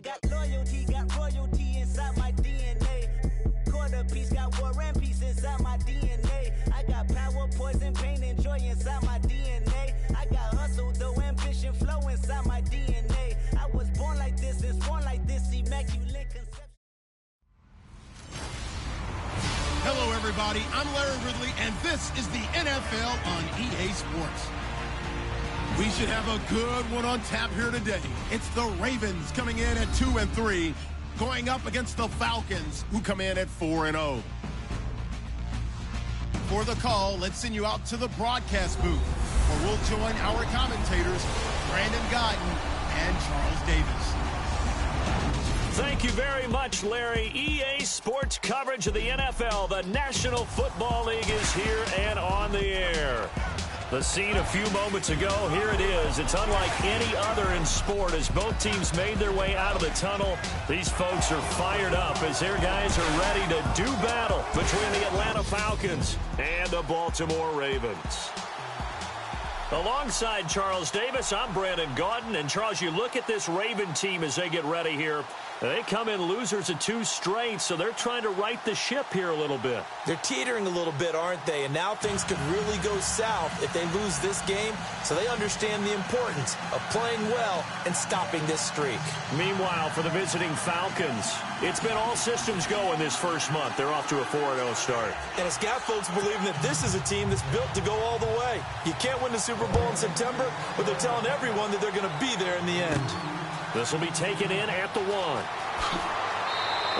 got loyalty, got royalty inside my DNA. Quarter piece, got war and peace inside my DNA. I got power, poison, pain, and joy inside my DNA. I got hustle, though, ambition, flow inside my DNA. I was born like this and sworn like this, immaculate conception. Hello, everybody. I'm Larry Ridley, and this is the NFL on EA Sports. We should have a good one on tap here today. It's the Ravens coming in at 2-3, going up against the Falcons, who come in at 4-0. For the call, let's send you out to the broadcast booth, where we'll join our commentators, Brandon Guyton and Charles Davis. Thank you very much, Larry. EA Sports coverage of the NFL. The National Football League is here and on the air. The scene a few moments ago, here it is. It's unlike any other in sport as both teams made their way out of the tunnel. These folks are fired up as their guys are ready to do battle between the Atlanta Falcons and the Baltimore Ravens. Alongside Charles Davis, I'm Brandon Guyton. And, Charles, you look at this Raven team as they get ready here. They come in losers of 2 straight, so they're trying to right the ship here a little bit. They're teetering a little bit, aren't they? And now things could really go south if they lose this game, so they understand the importance of playing well and stopping this streak. Meanwhile, for the visiting Falcons, it's been all systems go in this first month. They're off to a 4-0 start. And it's got folks believing that this is a team that's built to go all the way. You can't win the Super Bowl in September, but they're telling everyone that they're going to be there in the end. This will be taken in at the 1.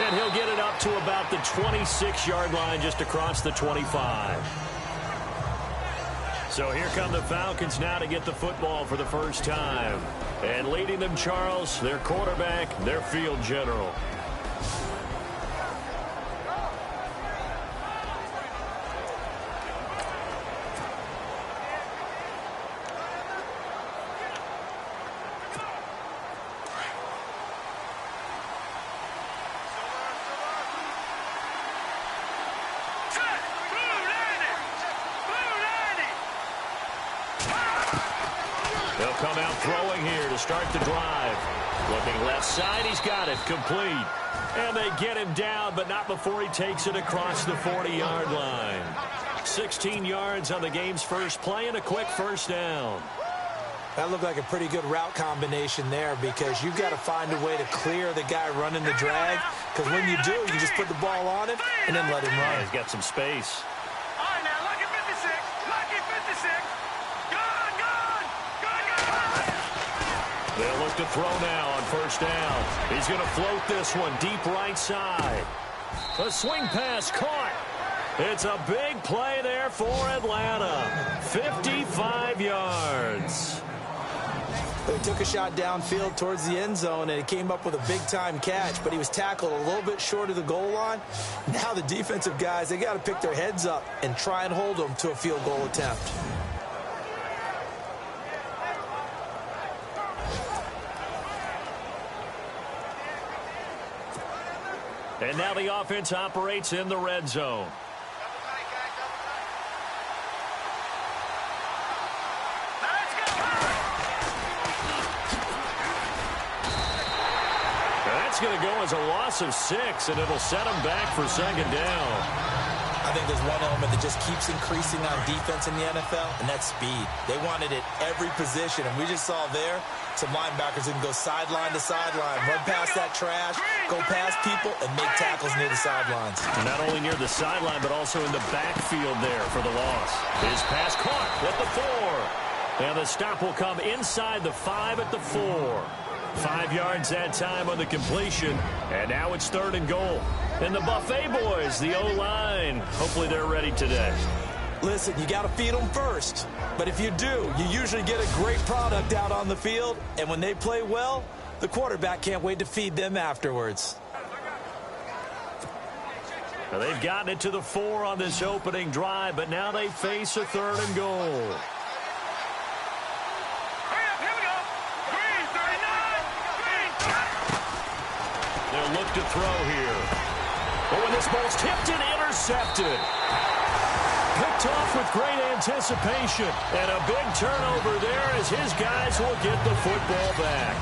And he'll get it up to about the 26-yard line, just across the 25. So here come the Falcons now to get the football for the first time. And leading them, Charles, their quarterback, their field general. They'll come out throwing here to start the drive. Looking left side, he's got it, complete. And they get him down, but not before he takes it across the 40-yard line. 16 yards on the game's first play and a quick first down. That looked like a pretty good route combination there because you've got to find a way to clear the guy running the drag, because when you do, you just put the ball on him and then let him run. Yeah, he's got some space. All right, now, lucky 56, lucky 56. They'll look to throw now on first down. He's going to float this one deep right side. A swing pass caught. It's a big play there for Atlanta. 55 yards. They took a shot downfield towards the end zone, and he came up with a big-time catch, but he was tackled a little bit short of the goal line. Now the defensive guys, they got to pick their heads up and try and hold them to a field goal attempt. And now the offense operates in the red zone. That's going to go as a loss of 6, and it'll set them back for second down. I think there's one element that just keeps increasing on defense in the NFL, and that's speed. They want it at every position, and we just saw there some linebackers that can go sideline to sideline, run past that trash, go past people, and make tackles near the sidelines. And not only near the sideline, but also in the backfield there for the loss. His pass caught at the 4. And the stop will come inside the 5 at the 4. 5 yards that time on the completion. And now it's 3rd and goal. And the Buffet boys, the O-line, hopefully they're ready today. Listen, you got to feed them first. But if you do, you usually get a great product out on the field. And when they play well, the quarterback can't wait to feed them afterwards. Now they've gotten it to the 4 on this opening drive, but now they face a 3rd and goal. They'll look to throw here. But when this ball's tipped and intercepted. Picked off with great anticipation. And a big turnover there as his guys will get the football back.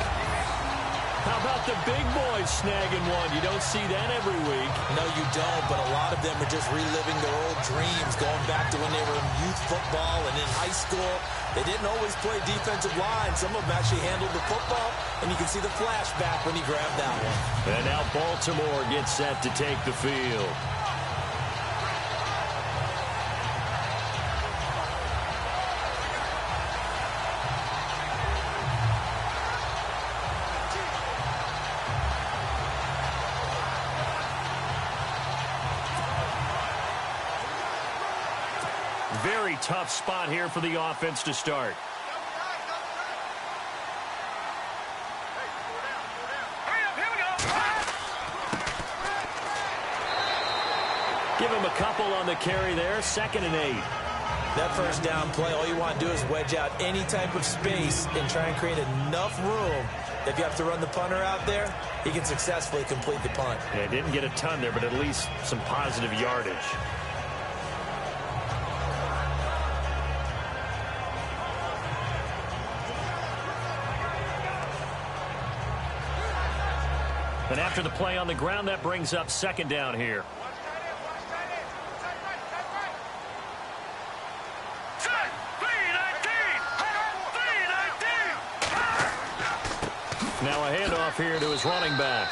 How about the big boys snagging one? You don't see that every week. No, you don't, but a lot of them are just reliving their old dreams, going back to when they were in youth football and in high school. They didn't always play defensive line. Some of them actually handled the football, and you can see the flashback when he grabbed that one. And now Baltimore gets set to take the field. Very tough spot here for the offense to start. Give him a couple on the carry there. 2nd and 8. That first down play, all you want to do is wedge out any type of space and try and create enough room. If you have to run the punter out there, he can successfully complete the punt. Yeah, didn't get a ton there, but at least some positive yardage. And after the play on the ground, that brings up 2nd down here. Now a handoff here to his running back.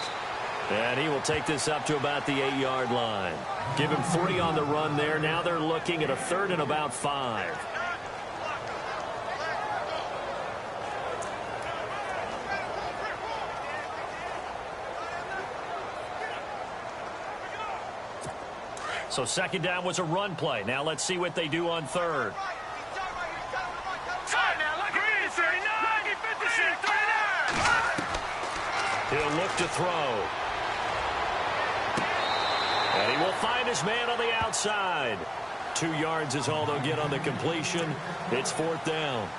And he will take this up to about the 8-yard line. Give him 3 on the run there. Now they're looking at a 3rd and about 5. So 2nd down was a run play. Now let's see what they do on 3rd. He'll look to throw. And he will find his man on the outside. 2 yards is all they'll get on the completion. It's 4th down.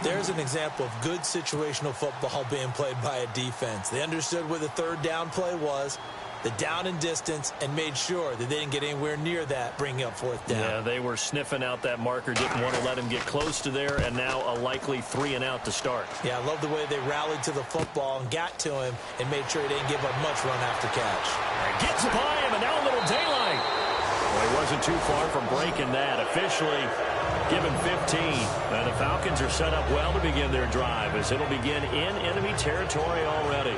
There's an example of good situational football being played by a defense. They understood where the 3rd down play was, the down and distance, and made sure that they didn't get anywhere near that, bringing up 4th down. Yeah, they were sniffing out that marker, didn't want to let him get close to there, and now a likely 3 and out to start. Yeah, I love the way they rallied to the football and got to him and made sure he didn't give up much run after catch. Gets by him, and now a little daylight. Well, he wasn't too far from breaking that. Officially given 15. And the Falcons are set up well to begin their drive as it'll begin in enemy territory already.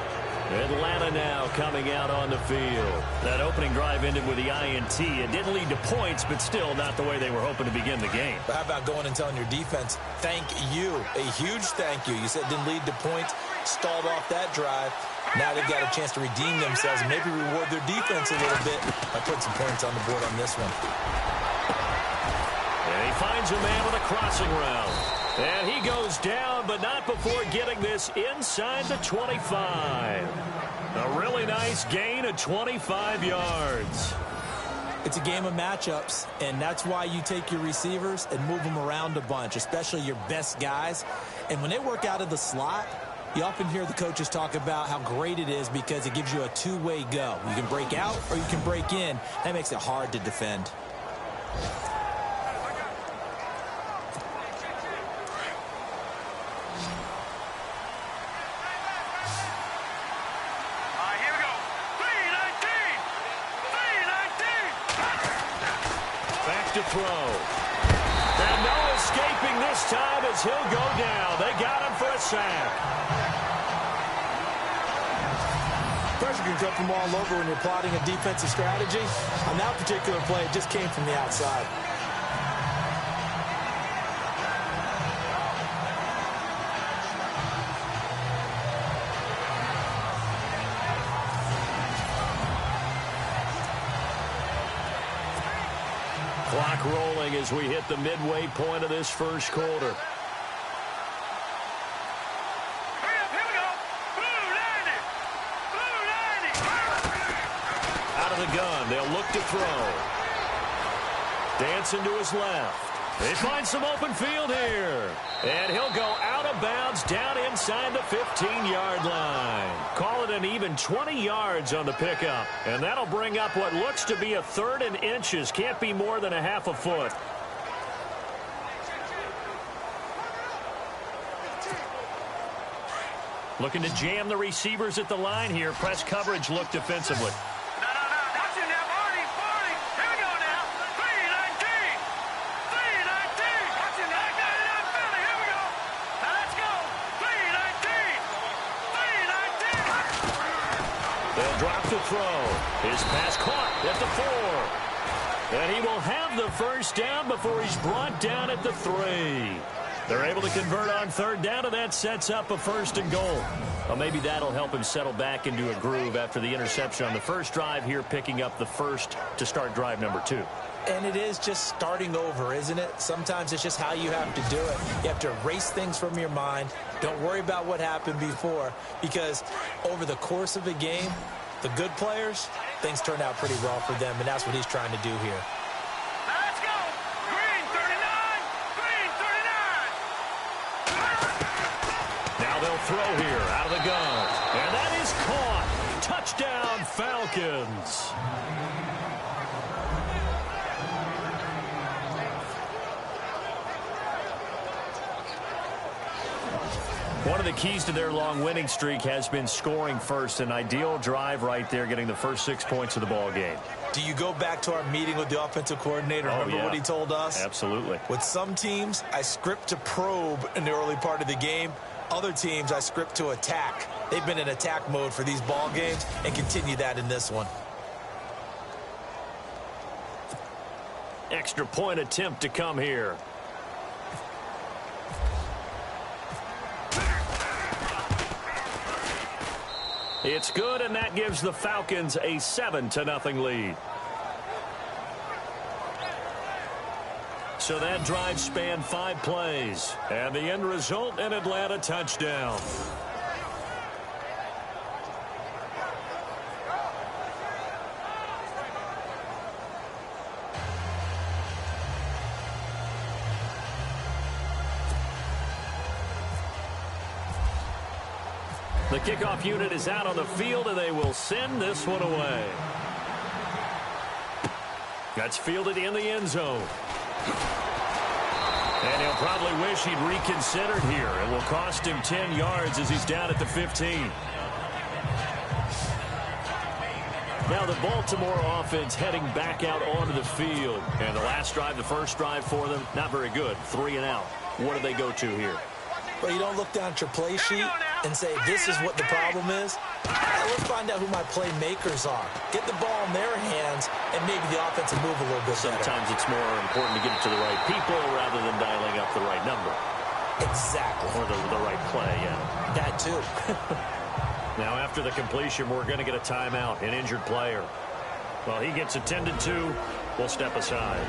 Atlanta now coming out on the field. That opening drive ended with the INT. It didn't lead to points, but still not the way they were hoping to begin the game. But how about going and telling your defense, thank you, a huge thank you. You said it didn't lead to points, stalled off that drive. Now they've got a chance to redeem themselves and maybe reward their defense a little bit by putting some points on the board on this one. And he finds a man with a crossing route. And he goes down, but not before getting this inside the 25. A really nice gain of 25 yards. It's a game of matchups, and that's why you take your receivers and move them around a bunch, especially your best guys. And when they work out of the slot, you often hear the coaches talk about how great it is because it gives you a two-way go. You can break out or you can break in. That makes it hard to defend. To throw. And no escaping this time as he'll go down. They got him for a sack. Pressure can come from all over when you're plotting a defensive strategy. On that particular play, it just came from the outside. Clock rolling as we hit the midway point of this first quarter. Out of the gun, they'll look to throw. Dancing to his left. They find some open field here. And he'll go out of bounds down inside the 15-yard line. Call it an even 20 yards on the pickup. And that'll bring up what looks to be a 3rd and inches. Can't be more than a half a foot. Looking to jam the receivers at the line here. Press coverage look defensively. No. Watch it now, 40. Here we go now. 3-19. 3-19. Watch it now. I got it out Philly. Here we go. Now let's go. 3-19. 3-19. They'll drop the throw. His pass caught at the 4. And he will have the first down before he's brought down at the 3. They're able to convert on third down, and that sets up a first and goal. Well, maybe that'll help him settle back into a groove after the interception on the first drive here, picking up the first to start drive number 2. And it is just starting over, isn't it? Sometimes it's just how you have to do it. You have to erase things from your mind. Don't worry about what happened before, because over the course of a game, the good players, things turn out pretty well for them, and that's what he's trying to do here. Now let's go. Green 39. Green 39. Now they'll throw here out of the gun. And that is caught. Touchdown, Falcons. One of the keys to their long winning streak has been scoring first. An ideal drive right there, getting the first 6 points of the ball game. Do you go back to our meeting with the offensive coordinator? Remember what he told us? Absolutely. With some teams, I script to probe in the early part of the game. Other teams, I script to attack. They've been in attack mode for these ball games and continue that in this one. Extra point attempt to come here. It's good, and that gives the Falcons a 7-0 lead. So that drive spanned 5 plays, and the end result, an Atlanta touchdown. The kickoff unit is out on the field, and they will send this one away. That's fielded in the end zone. And he'll probably wish he'd reconsidered here. It will cost him 10 yards as he's down at the 15. Now the Baltimore offense heading back out onto the field. And the last drive, the first drive for them, not very good. 3 and out. What do they go to here? Well, you don't look down at your play sheet and say, this is what the problem is. Let's find out who my playmakers are. Get the ball in their hands, and maybe the offense will move a little bit better. Sometimes it's more important to get it to the right people rather than dialing up the right number. Exactly. Or the right play, yeah. That too. Now, after the completion, we're going to get a timeout, an injured player. Well, he gets attended to. We'll step aside.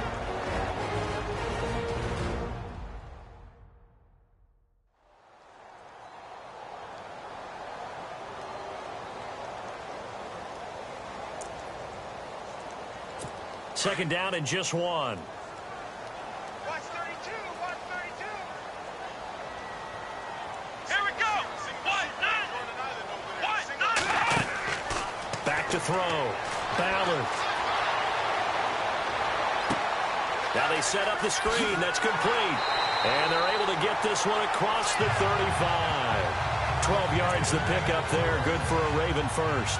Second down and just 1. Watch 32. Watch 32. Here we go. Watch 9. Back to throw. Ballard. Now they set up the screen. That's complete. And they're able to get this one across the 35. 12 yards the pickup there. Good for a Raven first.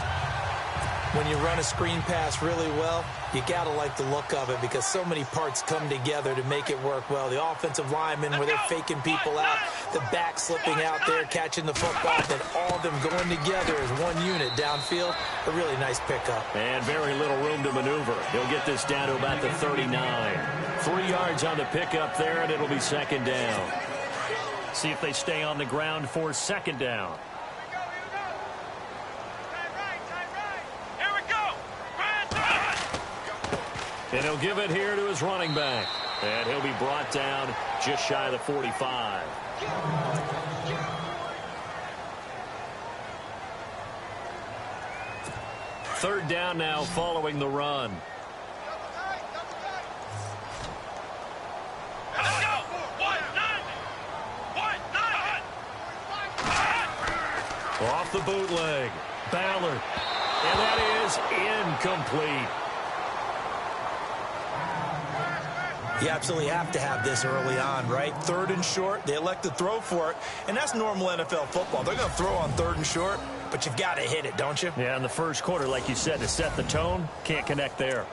When you run a screen pass really well, you got to like the look of it because so many parts come together to make it work well. The offensive linemen where they're faking people out, the back slipping out there, catching the football, then all of them going together as one unit downfield. A really nice pickup. And very little room to maneuver. He'll get this down to about the 39. 3 yards on the pickup there, and it'll be second down. See if they stay on the ground for second down. And he'll give it here to his running back. And he'll be brought down just shy of the 45. Third down now following the run. Let's go. 1-9. Off the bootleg. Ballard. And that is incomplete. You absolutely have to have this early on, right? 3rd and short, they elect to throw for it, and that's normal NFL football. They're going to throw on 3rd and short, but you've got to hit it, don't you? Yeah, in the first quarter, like you said, to set the tone, can't connect there.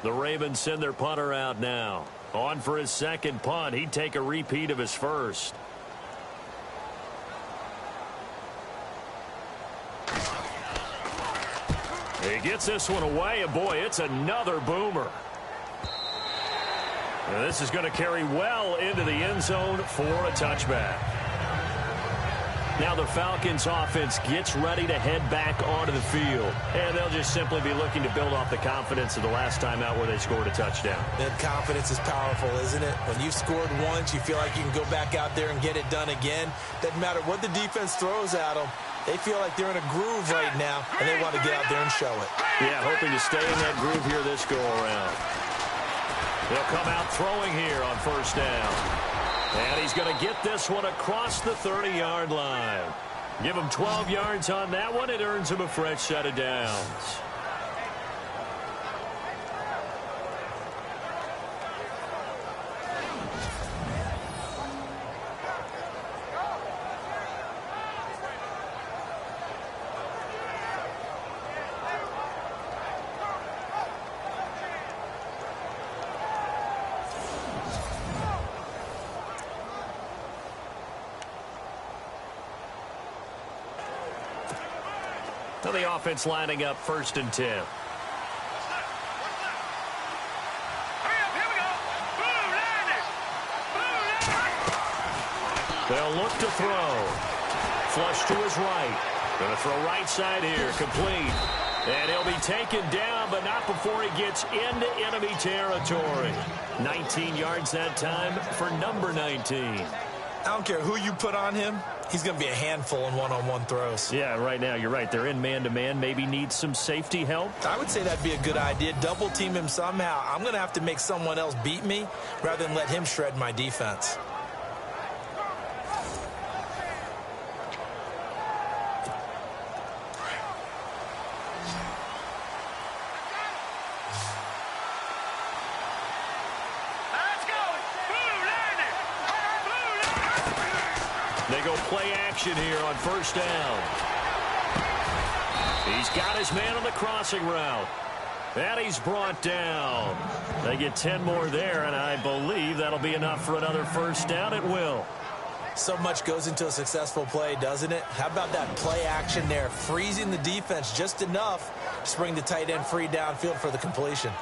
The Ravens send their punter out now. On for his second punt. He'd take a repeat of his first. He gets this one away, and boy, it's another boomer. And this is going to carry well into the end zone for a touchback. Now the Falcons offense gets ready to head back onto the field. And they'll just simply be looking to build off the confidence of the last time out where they scored a touchdown. That confidence is powerful, isn't it? When you've scored once, you feel like you can go back out there and get it done again. Doesn't matter what the defense throws at them. They feel like they're in a groove right now, and they want to get out there and show it. Yeah, hoping to stay in that groove here this go-around. They'll come out throwing here on first down. And he's going to get this one across the 30-yard line. Give him 12 yards on that one. It earns him a fresh set of downs. So the offense lining up 1st and 10. Hurry up, here we go. Boom, land it. Boom, land it. They'll look to throw. Flush to his right. Going to throw right side here. Complete. And he'll be taken down, but not before he gets into enemy territory. 19 yards that time for number 19. I don't care who you put on him. He's going to be a handful in one-on-one throws. Yeah, right now, you're right. They're in man-to-man. Maybe need some safety help. I would say that'd be a good idea. Double team him somehow. I'm going to have to make someone else beat me rather than let him shred my defense. They go play action here on first down. He's got his man on the crossing route. And he's brought down. They get 10 more there, and I believe that'll be enough for another first down. It will. So much goes into a successful play, doesn't it? How about that play action there? Freezing the defense just enough to bring the tight end free downfield for the completion.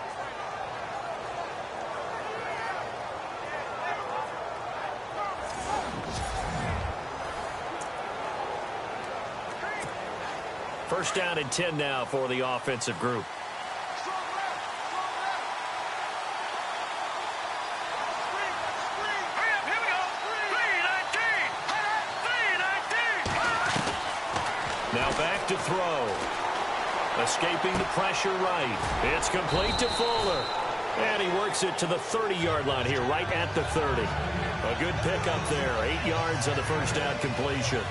First down and 10 now for the offensive group. Now back to throw. Escaping the pressure right. It's complete to Fuller. And he works it to the 30-yard line here, right at the 30. A good pickup there. 8 yards on the first down completion.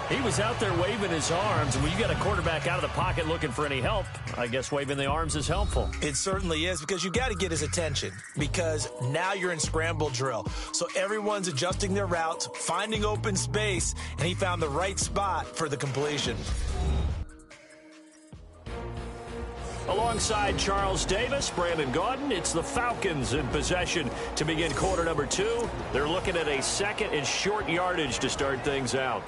He was out there waving his arms, and when you got a quarterback out of the pocket looking for any help, I guess waving the arms is helpful. It certainly is, because you got to get his attention, because now you're in scramble drill. So everyone's adjusting their routes, finding open space, and he found the right spot for the completion. Alongside Charles Davis, Brandon Gaudin, it's the Falcons in possession to begin quarter number 2. They're looking at a second and short yardage to start things out.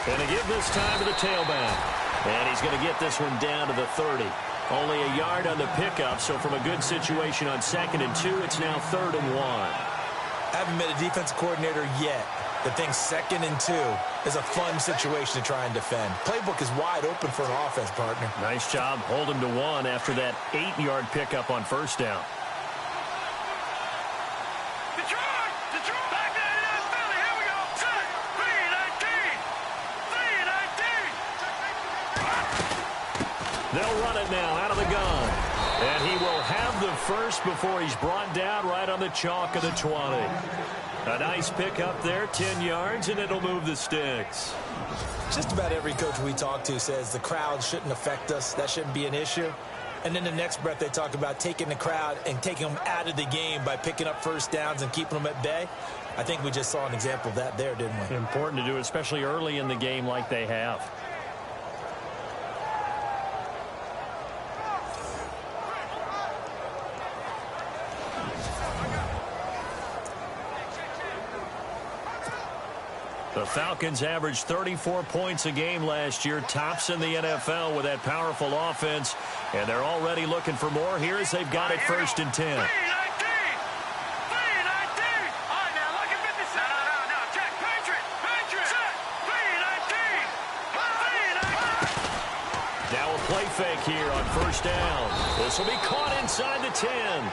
Going to give this time to the tailback. And he's going to get this one down to the 30. Only a yard on the pickup, so from a good situation on 2nd and 2, it's now 3rd and 1. I haven't met a defensive coordinator yet that thinks 2nd and 2 is a fun situation to try and defend. Playbook is wide open for an offense, partner. Nice job. Hold him to 1 after that 8-yard pickup on first down. Detroit! They'll run it now out of the gun. And he will have the first before he's brought down right on the chalk of the 20. A nice pick up there, 10 yards, and it'll move the sticks. Just about every coach we talk to says the crowd shouldn't affect us. That shouldn't be an issue. And then the next breath they talk about taking the crowd and taking them out of the game by picking up first downs and keeping them at bay. I think we just saw an example of that there, didn't we? Important to do, especially early in the game like they have. The Falcons averaged 34 points a game last year, tops in the NFL with that powerful offense, and they're already looking for more here as they've got it first and 10. Now a play fake here on first down. This will be caught inside the 10.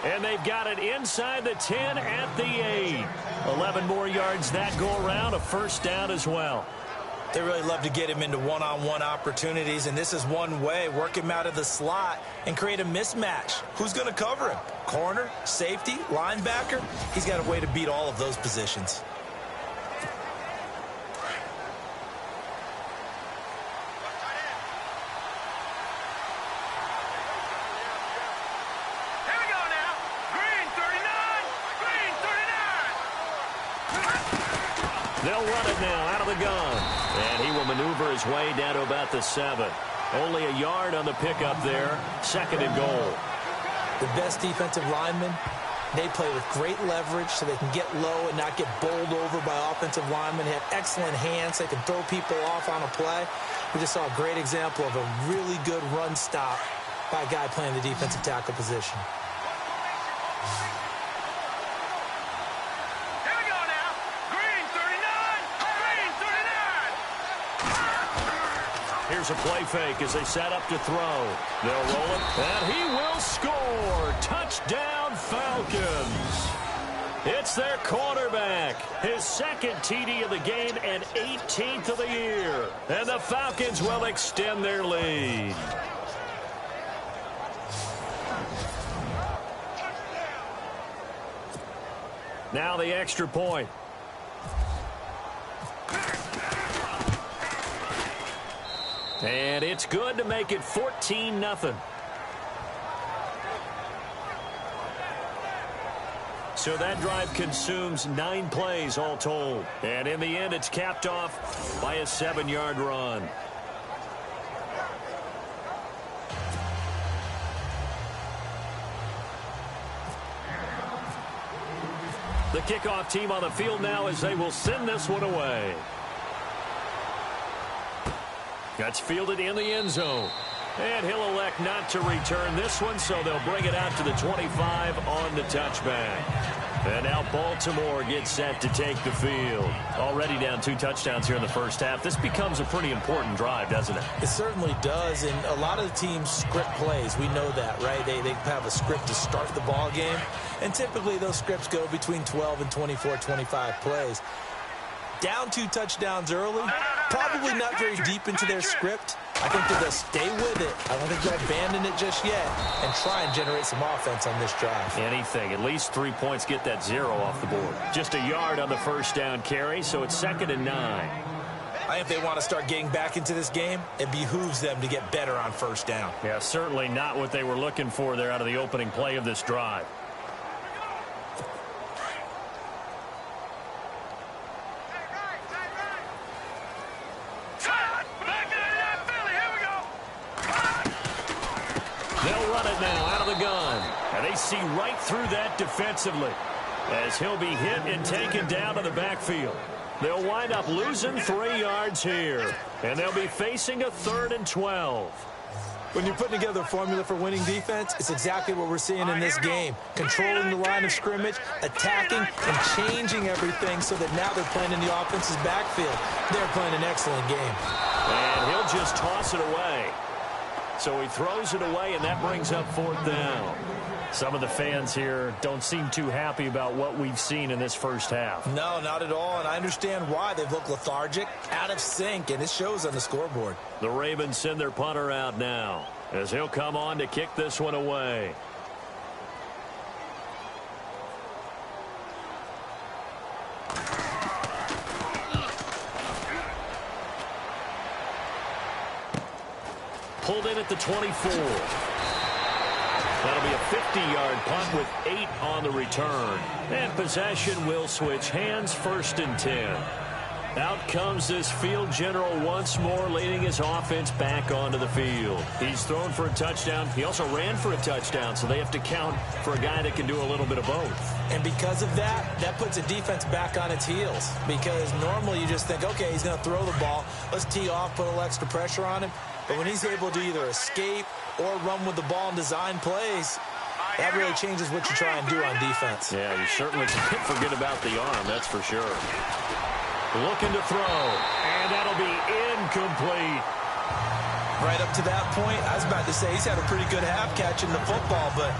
And they've got it inside the 10 at the 8. 11 more yards that go around, a first down as well. They really love to get him into one-on-one opportunities, and this is one way, work him out of the slot and create a mismatch. Who's going to cover him? Corner, safety, linebacker? He's got a way to beat all of those positions. They'll run it now out of the gun. And he will maneuver his way down to about the 7. Only a yard on the pickup there. Second and goal. The best defensive linemen, they play with great leverage so they can get low and not get bowled over by offensive linemen. They have excellent hands. They can throw people off on a play. We just saw a great example of a really good run stop by a guy playing the defensive tackle position. Here's a play fake as they set up to throw. They'll roll it, and he will score. Touchdown, Falcons. It's their quarterback. His second TD of the game and 18th of the year. And the Falcons will extend their lead. Now the extra point. And it's good to make it 14-0. So that drive consumes 9 plays all told. And in the end, it's capped off by a 7-yard run. The kickoff team on the field now as they will send this one away. That's fielded in the end zone. And he'll elect not to return this one, so they'll bring it out to the 25 on the touchback. And now Baltimore gets set to take the field. Already down 2 touchdowns here in the first half. This becomes a pretty important drive, doesn't it? It certainly does, and a lot of the teams script plays. We know that, right? They have a script to start the ball game, and typically those scripts go between 12 and 24, 25 plays. Down 2 touchdowns early, probably not very deep into their script. I think that they'll stay with it. I don't think they'll abandon it just yet and try and generate some offense on this drive. Anything. At least 3 points, get that 0 off the board. Just a yard on the first down carry, so it's 2nd and 9. I think if they want to start getting back into this game, it behooves them to get better on first down. Yeah, certainly not what they were looking for there out of the opening play of this drive. They'll run it now out of the gun. And they see right through that defensively as he'll be hit and taken down to the backfield. They'll wind up losing 3 yards here. And they'll be facing a 3rd and 12. When you're putting together a formula for winning defense, it's exactly what we're seeing in this game. Controlling the line of scrimmage, attacking, and changing everything so that now they're playing in the offense's backfield. They're playing an excellent game. And he'll just toss it away. So he throws it away, and that brings up 4th down. Some of the fans here don't seem too happy about what we've seen in this first half. No, not at all, and I understand why. They've looked lethargic, out of sync, and it shows on the scoreboard. The Ravens send their punter out now as he'll come on to kick this one away. Pulled in at the 24. That'll be a 50-yard punt with 8 on the return. And possession will switch hands, 1st and 10. Out comes this field general once more, leading his offense back onto the field. He's thrown for a touchdown. He also ran for a touchdown, so they have to count for a guy that can do a little bit of both. And because of that, that puts a defense back on its heels. Because normally you just think, okay, he's going to throw the ball. Let's tee off, put a little extra pressure on him. But when he's able to either escape or run with the ball and design plays, that really changes what you try and do on defense. Yeah, you certainly can't forget about the arm, that's for sure. Looking to throw, and that'll be incomplete. Right up to that point, I was about to say he's had a pretty good half catching the football, but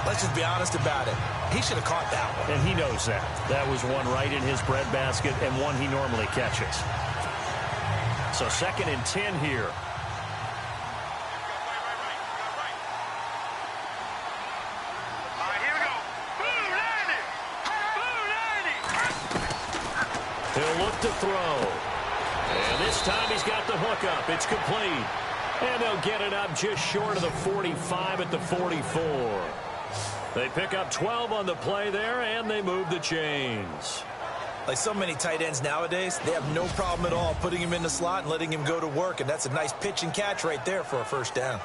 let's just be honest about it. He should have caught that one. And he knows that. That was one right in his breadbasket and one he normally catches. So 2nd and 10 here. He'll look to throw. And this time he's got the hook up. It's complete. And they'll get it up just short of the 45 at the 44. They pick up 12 on the play there, and they move the chains. Like so many tight ends nowadays, they have no problem at all putting him in the slot and letting him go to work. And that's a nice pitch and catch right there for a 1st down.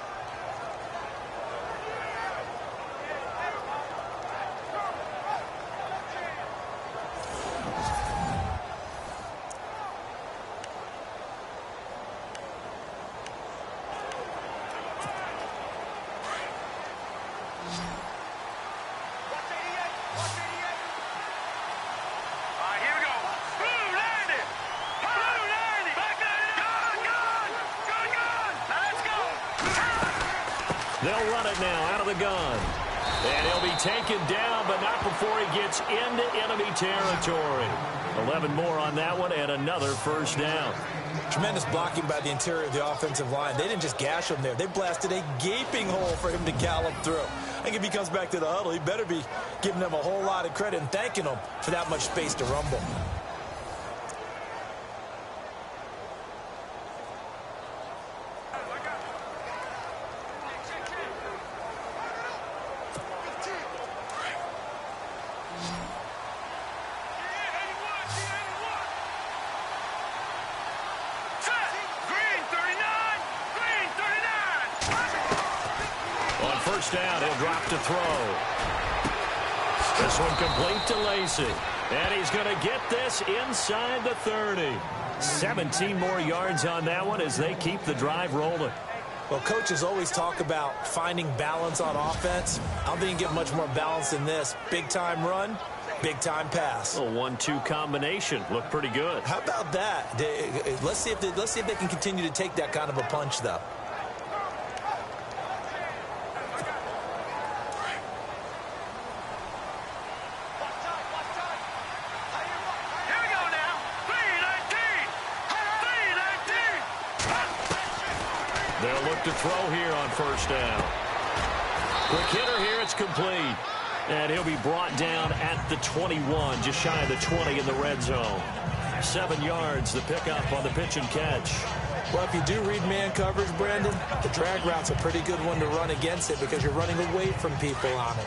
They'll run it now out of the gun. And he'll be taken down, but not before he gets into enemy territory. 11 more on that one, and another 1st down. Tremendous blocking by the interior of the offensive line. They didn't just gash him there. They blasted a gaping hole for him to gallop through. I think if he comes back to the huddle, he better be giving them a whole lot of credit and thanking them for that much space to rumble. Down, he'll drop to throw. This one complete to Lacey. And he's going to get this inside the 30. 17 more yards on that one as they keep the drive rolling. Well, coaches always talk about finding balance on offense. I don't think you get much more balance than this. Big-time run, big-time pass. A 1-2 combination. Looked pretty good. How about that? Let's see if they can continue to take that kind of a punch, though. They'll look to throw here on 1st down. Quick hitter here, it's complete. And he'll be brought down at the 21, just shy of the 20 in the red zone. 7 yards, the pickup on the pitch and catch. Well, if you do read man coverage, Brandon, the drag route's a pretty good one to run against it because you're running away from people on it.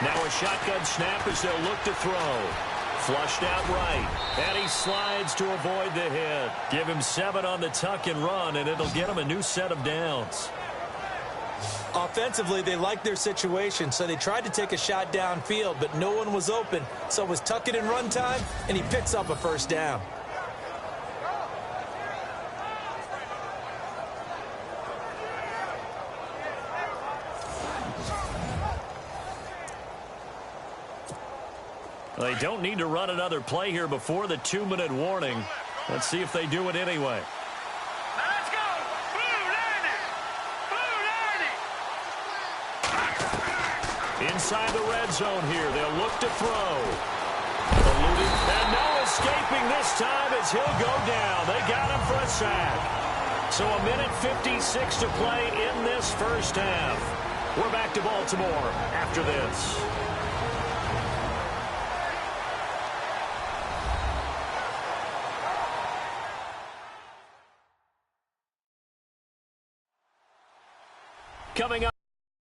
Now a shotgun snap as they'll look to throw. Flushed out right. And he slides to avoid the hit. Give him 7 on the tuck and run, and it'll get him a new set of downs. Offensively, they liked their situation, so they tried to take a shot downfield, but no one was open. So it was tuck it and run time, and he picks up a 1st down. They don't need to run another play here before the 2-minute warning. Let's see if they do it anyway. Let's go! Blue 90! Blue 90! Inside the red zone here. They'll look to throw. Eluding. And no escaping this time as he'll go down. They got him for a sack. So a minute 56 to play in this first half. We're back to Baltimore after this. Coming up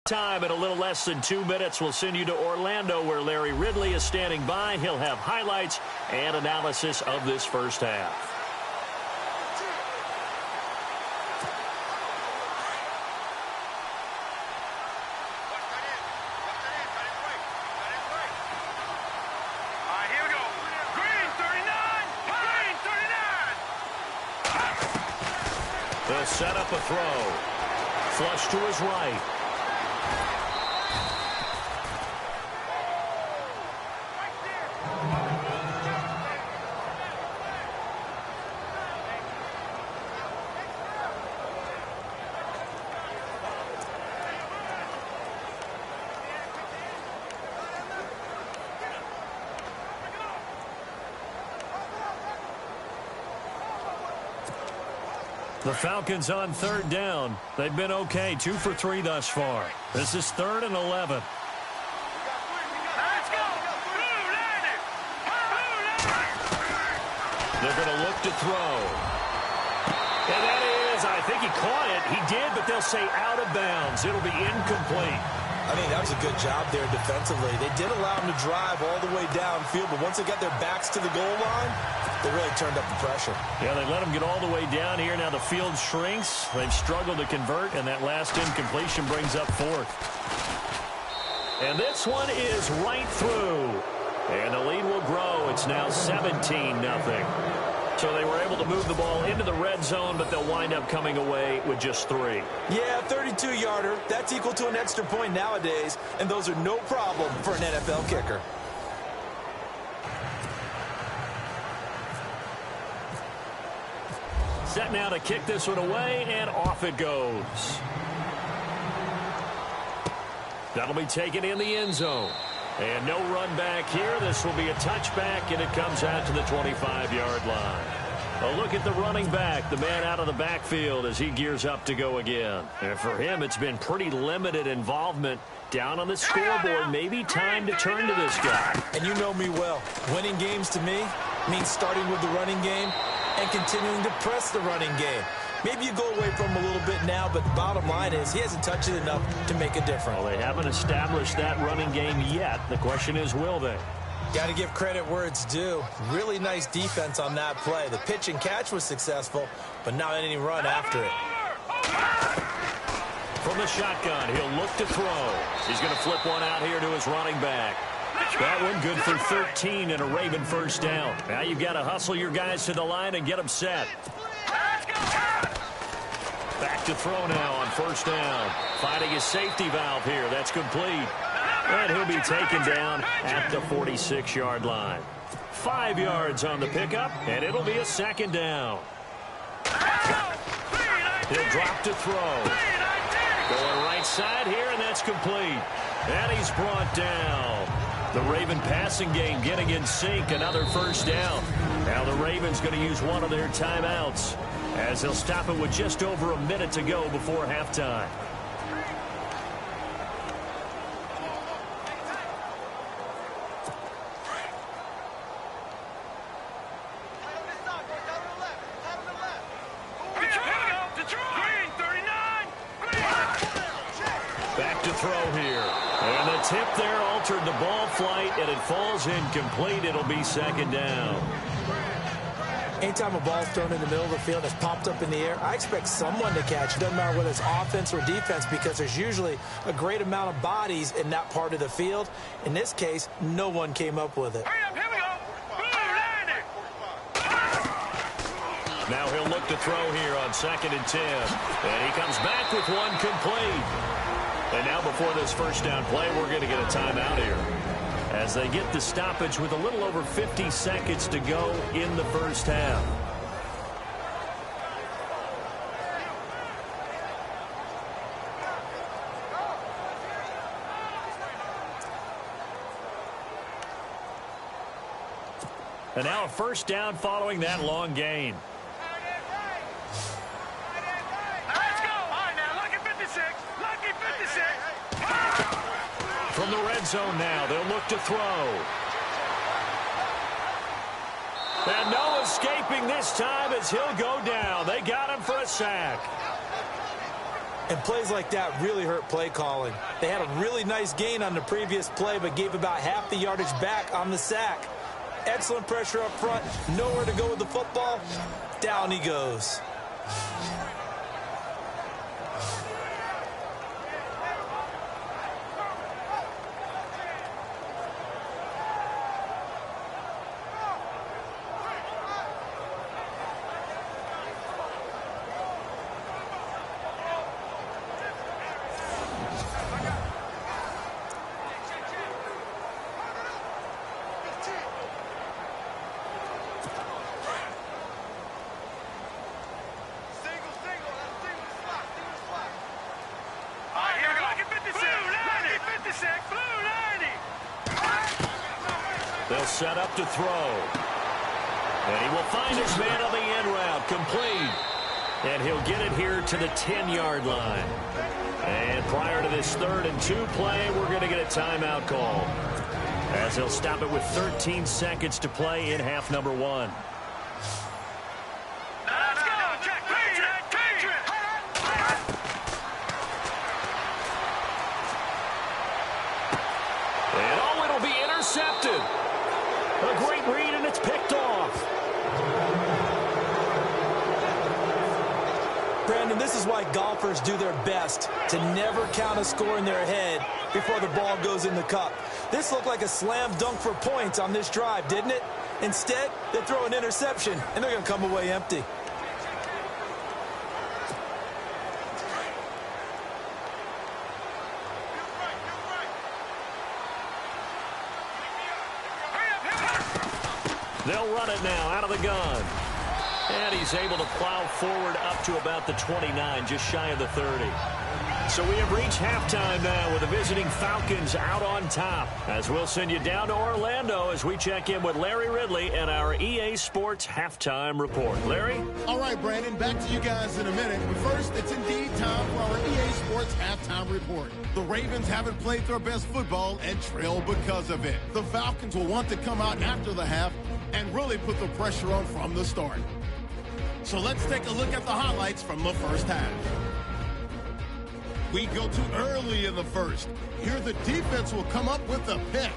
time in a little less than 2 minutes, we'll send you to Orlando where Larry Ridley is standing by. He'll have highlights and analysis of this first half. All right, here we go. Green 39! Green 39! They'll set up a throw. Flush to his right. The Falcons on third down. They've been okay, 2 for 3 thus far. This is 3rd and 11. Let's go! Blue 90! Blue 90! They're going to look to throw. And that is, I think he caught it. He did, but they'll say out of bounds. It'll be incomplete. I think that was a good job there defensively. They did allow them to drive all the way downfield, but once they got their backs to the goal line, they really turned up the pressure. Yeah, they let them get all the way down here. Now the field shrinks. They've struggled to convert, and that last incompletion brings up 4th. And this one is right through. And the lead will grow. It's now 17-0. So they were able to move the ball into the red zone, but they'll wind up coming away with just 3. Yeah, 32-yarder. That's equal to an extra point nowadays, and those are no problem for an NFL kicker. Set now to kick this one away, and off it goes. That'll be taken in the end zone. And no run back here. This will be a touchback, and it comes out to the 25-yard line. A look at the running back, the man out of the backfield as he gears up to go again. And for him, it's been pretty limited involvement. Down on the scoreboard, maybe time to turn to this guy. And you know me well. Winning games to me means starting with the running game and continuing to press the running game. Maybe you go away from him a little bit now, but the bottom line is he hasn't touched it enough to make a difference. Well, they haven't established that running game yet. The question is, will they? Got to give credit where it's due. Really nice defense on that play. The pitch and catch was successful, but not any run after it. From the shotgun, he'll look to throw. He's going to flip one out here to his running back. That one good for 13 and a Raven first down. Now you've got to hustle your guys to the line and get them set. Back to throw now on first down. Finding his safety valve here. That's complete. And he'll be taken down at the 46-yard line. 5 yards on the pickup, and it'll be a second down. He'll drop to throw. Going right side here, and that's complete. And he's brought down. The Raven passing game getting in sync. Another first down. Now the Ravens going to use one of their timeouts as they'll stop it with just over a minute to go before halftime. Back to throw here. And the tip there altered the ball flight, and it falls incomplete. It'll be second down. Anytime a ball's thrown in the middle of the field that's popped up in the air, I expect someone to catch. It doesn't matter whether it's offense or defense because there's usually a great amount of bodies in that part of the field. In this case, no one came up with it. Now he'll look to throw here on 2nd and 10. And he comes back with one complete. And now before this first down play, we're going to get a timeout here. as they get the stoppage with a little over 50 seconds to go in the first half. And now a first down following that long gain. Let's go. All right, now, lucky 56. Lucky 56. From the red zone now, they'll look to throw. And no escaping this time as he'll go down. They got him for a sack. And plays like that really hurt play calling. They had a really nice gain on the previous play, but gave about half the yardage back on the sack. Excellent pressure up front. Nowhere to go with the football. Down he goes. They'll set up to throw. And he will find his man on the end route. Complete. And he'll get it here to the 10-yard line. And prior to this 3rd and 2 play, we're going to get a timeout call, as he'll stop it with 13 seconds to play in half number 1. Let's go. Check. And oh, it'll be intercepted. A great read, and it's picked off. Brandon, this is why golfers do their best to never count a score in their head before the ball goes in the cup. This looked like a slam dunk for points on this drive, didn't it? Instead, they throw an interception, and they're going to come away empty. They'll run it now out of the gun. And he's able to plow forward up to about the 29, just shy of the 30. So we have reached halftime now with the visiting Falcons out on top, as we'll send you down to Orlando as we check in with Larry Ridley and our EA Sports Halftime Report. Larry? All right, Brandon, back to you guys in a minute. But first, it's indeed time for our EA Sports Halftime Report. The Ravens haven't played their best football and trail because of it. The Falcons will want to come out after the half and really put the pressure on from the start. So let's take a look at the highlights from the first half. We go to early in the first. Here the defense will come up with a pick.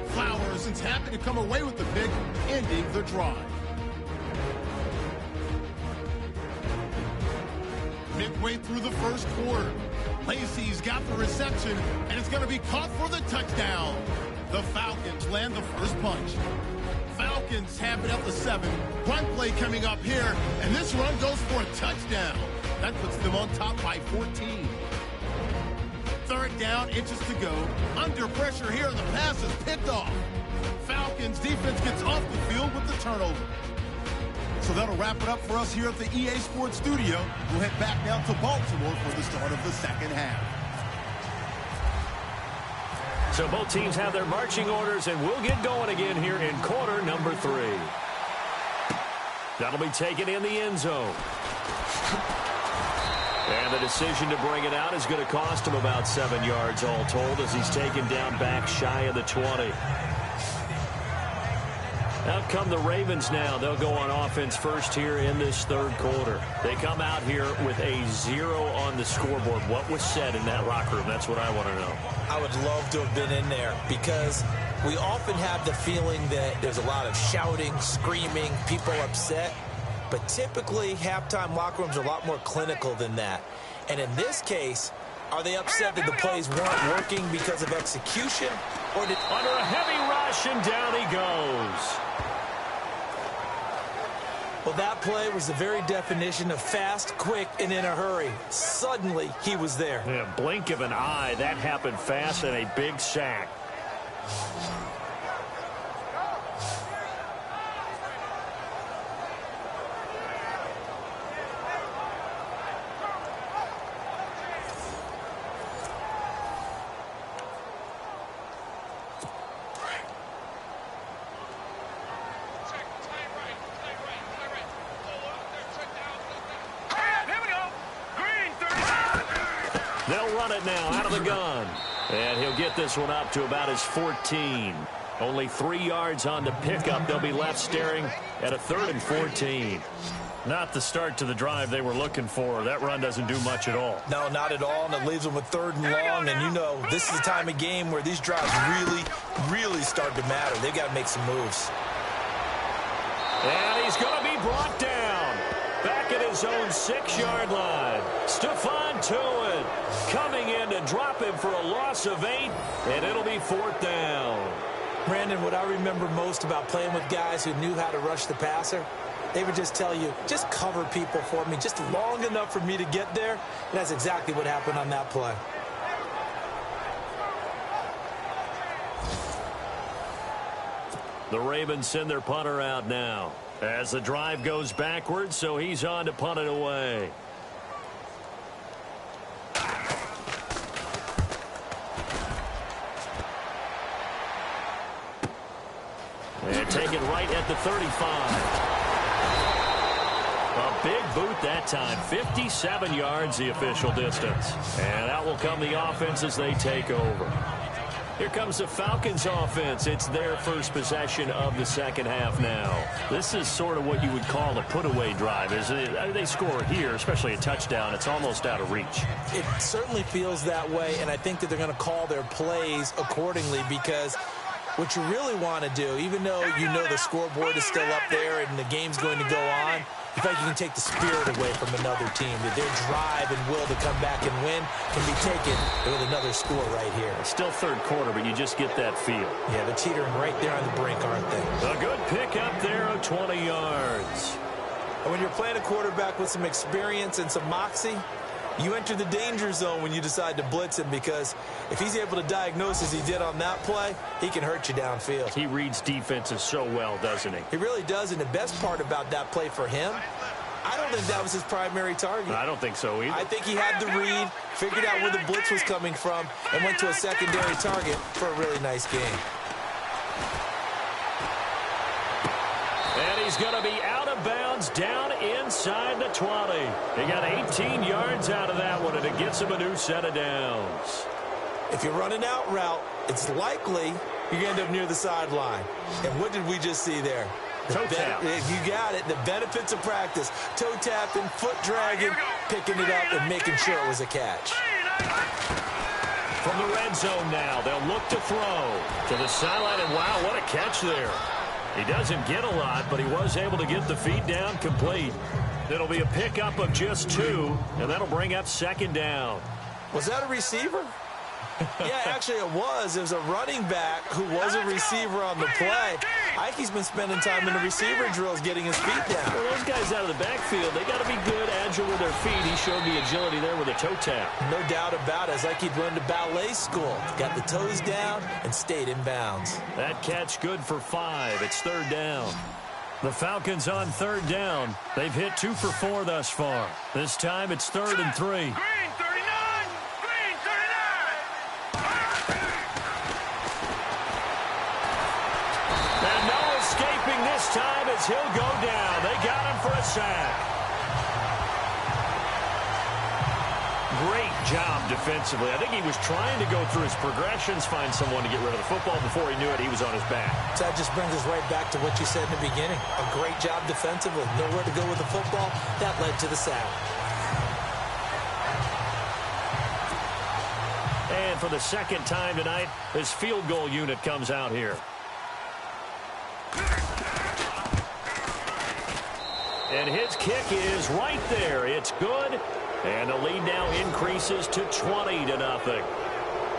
Flowers is happy to come away with the pick, ending the drive. Midway through the first quarter, Lacey's got the reception, and it's going to be caught for the touchdown. The Falcons land the first punch. Falcons have it at the 7. Run play coming up here, and this run goes for a touchdown. That puts them on top by 14. 3rd down, inches to go. Under pressure here, and the pass is picked off. Falcons defense gets off the field with the turnover. So that'll wrap it up for us here at the EA Sports Studio. We'll head back down to Baltimore for the start of the second half. So both teams have their marching orders, and we'll get going again here in quarter number 3. That'll be taken in the end zone. And the decision to bring it out is going to cost him about 7 yards all told, as he's taken down back shy of the 20. Out come the Ravens now. They'll go on offense first here in this 3rd quarter. They come out here with a 0 on the scoreboard. What was said in that locker room? That's what I want to know. I would love to have been in there, because we often have the feeling that there's a lot of shouting, screaming, people upset. But typically, halftime locker rooms are a lot more clinical than that. And in this case, are they upset that the plays weren't working because of execution? Or did... Under a heavy rush, and down he goes. Well, that play was the very definition of fast, quick, and in a hurry. Suddenly, he was there. In a blink of an eye, that happened fast, and a big sack. They'll run it now out of the gun. And he'll get this one up to about his 14. Only 3 yards on the pickup. They'll be left staring at a 3rd and 14. Not the start to the drive they were looking for. That run doesn't do much at all. No, not at all, and it leaves them with 3rd and long. And you know, this is the time of game where these drives really start to matter. They've got to make some moves. And he's going to be brought down. Back at his own 6-yard line. Stephon Tuitt coming in to drop him for a loss of 8, and it'll be 4th down. Brandon, what I remember most about playing with guys who knew how to rush the passer, they would just tell you, just cover people for me, just long enough for me to get there. And that's exactly what happened on that play. The Ravens send their punter out now as the drive goes backwards, so he's on to punt it away. And take it right at the 35. A big boot that time. 57 yards the official distance. And out will come the offense as they take over. Here comes the Falcons offense. It's their first possession of the second half now. This is sort of what you would call a put-away drive, isn't it? They score here, especially a touchdown. It's almost out of reach. It certainly feels that way, and I think that they're going to call their plays accordingly because what you really want to do, even though you know the scoreboard is still up there and the game's going to go on, you feel like you can take the spirit away from another team. That their drive and will to come back and win can be taken with another score right here. It's still third quarter, but you just get that feel. Yeah, they're teetering right there on the brink, aren't they? A good pick up there of 20 yards. And when you're playing a quarterback with some experience and some moxie, you enter the danger zone when you decide to blitz him, because if he's able to diagnose as he did on that play, he can hurt you downfield. He reads defenses so well, doesn't he? He really does, and the best part about that play for him, I don't think that was his primary target. I don't think so either. I think he had the read, figured out where the blitz was coming from, and went to a secondary target for a really nice game. And he's going to be out of bounds down inside the 20. He got 18 yards out of that one, and it gets him a new set of downs. If you're running out route, it's likely you're going to end up near the sideline. And what did we just see there? Toe tap. You got it. The benefits of practice. Toe tapping, foot dragging, picking it up, and making sure it was a catch. From the red zone now, they'll look to throw to the sideline, and wow, what a catch there. He doesn't get a lot, but he was able to get the feed down complete. It'll be a pickup of just 2, and that'll bring up second down. Was that a receiver? Yeah, actually it was. It was a running back who was a receiver on the play. I think he's been spending time in the receiver drills getting his feet down. Well, those guys out of the backfield, they got to be good, agile with their feet. He showed the agility there with a toe tap. No doubt about it. It's like he'd run to ballet school. Got the toes down and stayed in bounds. That catch good for 5. It's third down. The Falcons on third down. They've hit 2 for 4 thus far. This time it's 3rd and 3. Green 39! Green 39! And no escaping this time as he'll go down. They got him for a sack. Great job defensively. I think he was trying to go through his progressions, find someone to get rid of the football. Before he knew it, he was on his back. So that just brings us right back to what you said in the beginning. A great job defensively. Nowhere to go with the football. That led to the sack. And for the second time tonight, his field goal unit comes out here. And his kick is right there. It's good. And the lead now increases to 20-0.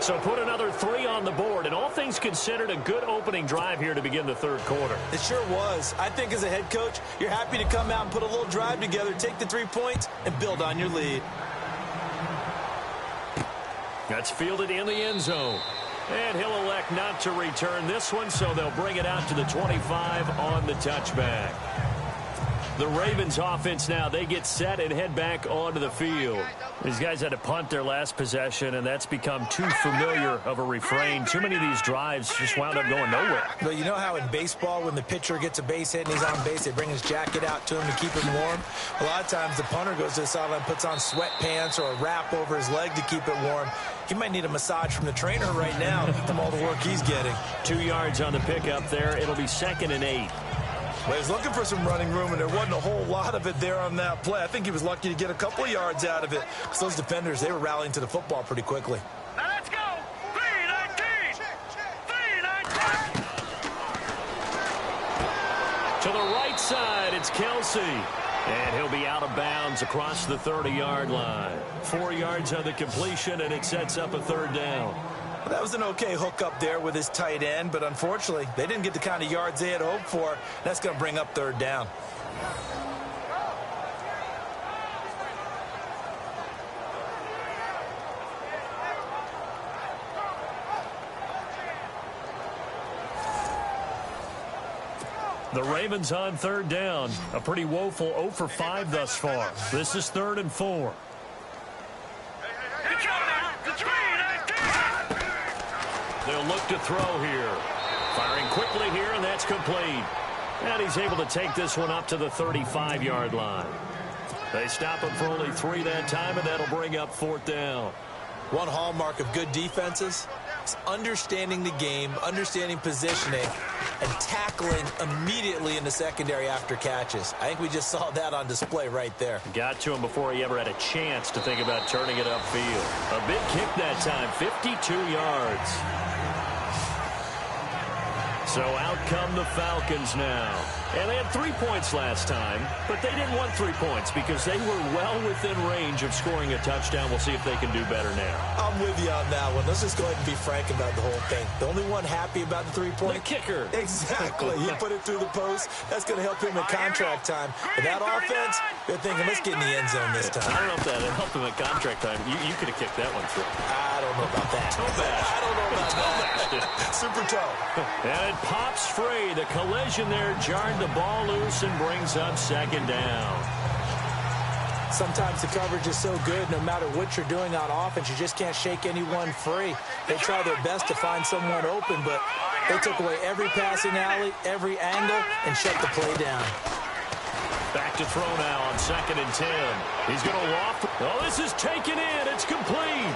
So put another 3 on the board. And all things considered, a good opening drive here to begin the third quarter. It sure was. I think as a head coach, you're happy to come out and put a little drive together, take the 3 points, and build on your lead. That's fielded in the end zone. And he'll elect not to return this one, so they'll bring it out to the 25 on the touchback. The Ravens offense now, they get set and head back onto the field. These guys had to punt their last possession, and that's become too familiar of a refrain. Too many of these drives just wound up going nowhere. Well, you know how in baseball, when the pitcher gets a base hit and he's on base, they bring his jacket out to him to keep him warm? A lot of times the punter goes to the sideline, puts on sweatpants or a wrap over his leg to keep it warm. He might need a massage from the trainer right now from all the work he's getting. 2 yards on the pickup there. It'll be 2nd and 8. Well, he was looking for some running room, and there wasn't a whole lot of it there on that play. I think he was lucky to get a couple of yards out of it, because those defenders, they were rallying to the football pretty quickly. Now let's go. 3-19. 3-19. To the right side, it's Kelsey. And he'll be out of bounds across the 30-yard line. 4 yards on the completion, and it sets up a 3rd down. Well, that was an okay hook up there with his tight end, but unfortunately, they didn't get the kind of yards they had hoped for. That's going to bring up 3rd down. The Ravens on 3rd down. A pretty woeful 0 for 5 thus far. This is 3rd and 4. They'll look to throw here. Firing quickly here, and that's complete. And he's able to take this one up to the 35-yard line. They stop him for only 3 that time, and that'll bring up 4th down. One hallmark of good defenses is understanding the game, understanding positioning, and tackling immediately in the secondary after catches. I think we just saw that on display right there. Got to him before he ever had a chance to think about turning it upfield. A big kick that time, 52 yards. So out come the Falcons now. And they had 3 points last time, but they didn't want 3 points because they were well within range of scoring a touchdown. We'll see if they can do better now. I'm with you on that one. Let's just go ahead and be frank about the whole thing. The only one happy about the 3-point? The kicker. Exactly. He put it through the post. That's going to help him in contract time. But that offense, they're thinking, let's get in the end zone this time. I don't know if that helped him at contract time. You could have kicked that one through. I don't know about that. Toe bash. I don't know about that. Super toe. And it pops free. The collision there jarred the ball loose and brings up 2nd down. Sometimes the coverage is so good, no matter what you're doing on offense, you just can't shake anyone free. They try their best to find someone open, but they took away every passing alley, every angle, and shut the play down. Back to throw now on 2nd and 10. He's going to loft. Oh, this is taken in. It's complete.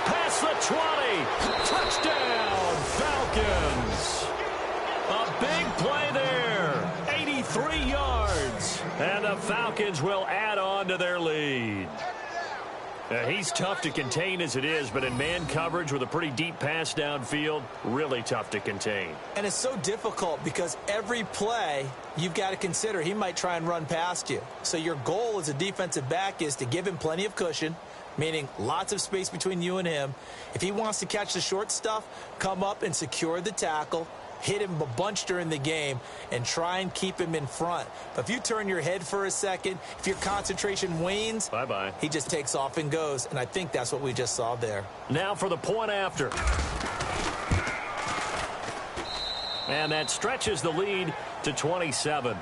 Past the 20. Touchdown, Falcons. A big play there. 83 yards. And the Falcons will add on to their lead. He's tough to contain as it is, but in man coverage with a pretty deep pass downfield, really tough to contain. And it's so difficult because every play you've got to consider he might try and run past you. So your goal as a defensive back is to give him plenty of cushion, meaning lots of space between you and him. If he wants to catch the short stuff, come up and secure the tackle, hit him a bunch during the game, and try and keep him in front. But if you turn your head for a second, if your concentration wanes, bye-bye. He just takes off and goes, and I think that's what we just saw there. Now for the point after. And that stretches the lead to 27.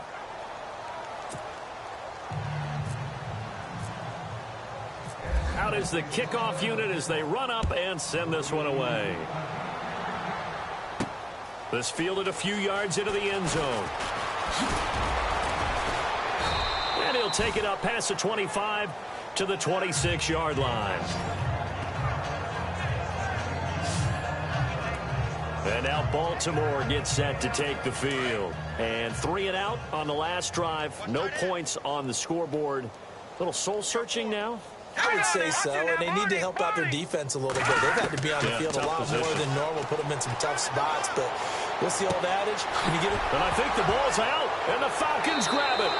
Out is the kickoff unit as they run up and send this one away. This fielded a few yards into the end zone. And he'll take it up past the 25 to the 26-yard line. And now Baltimore gets set to take the field. And 3 and out on the last drive. No points on the scoreboard. Little soul-searching now. I would say so, and they need to help out their defense a little bit. They've had to be on the field a lot more than normal, put them in some tough spots. But what's the old adage? When you get it, and I think the ball's out, and the Falcons grab it.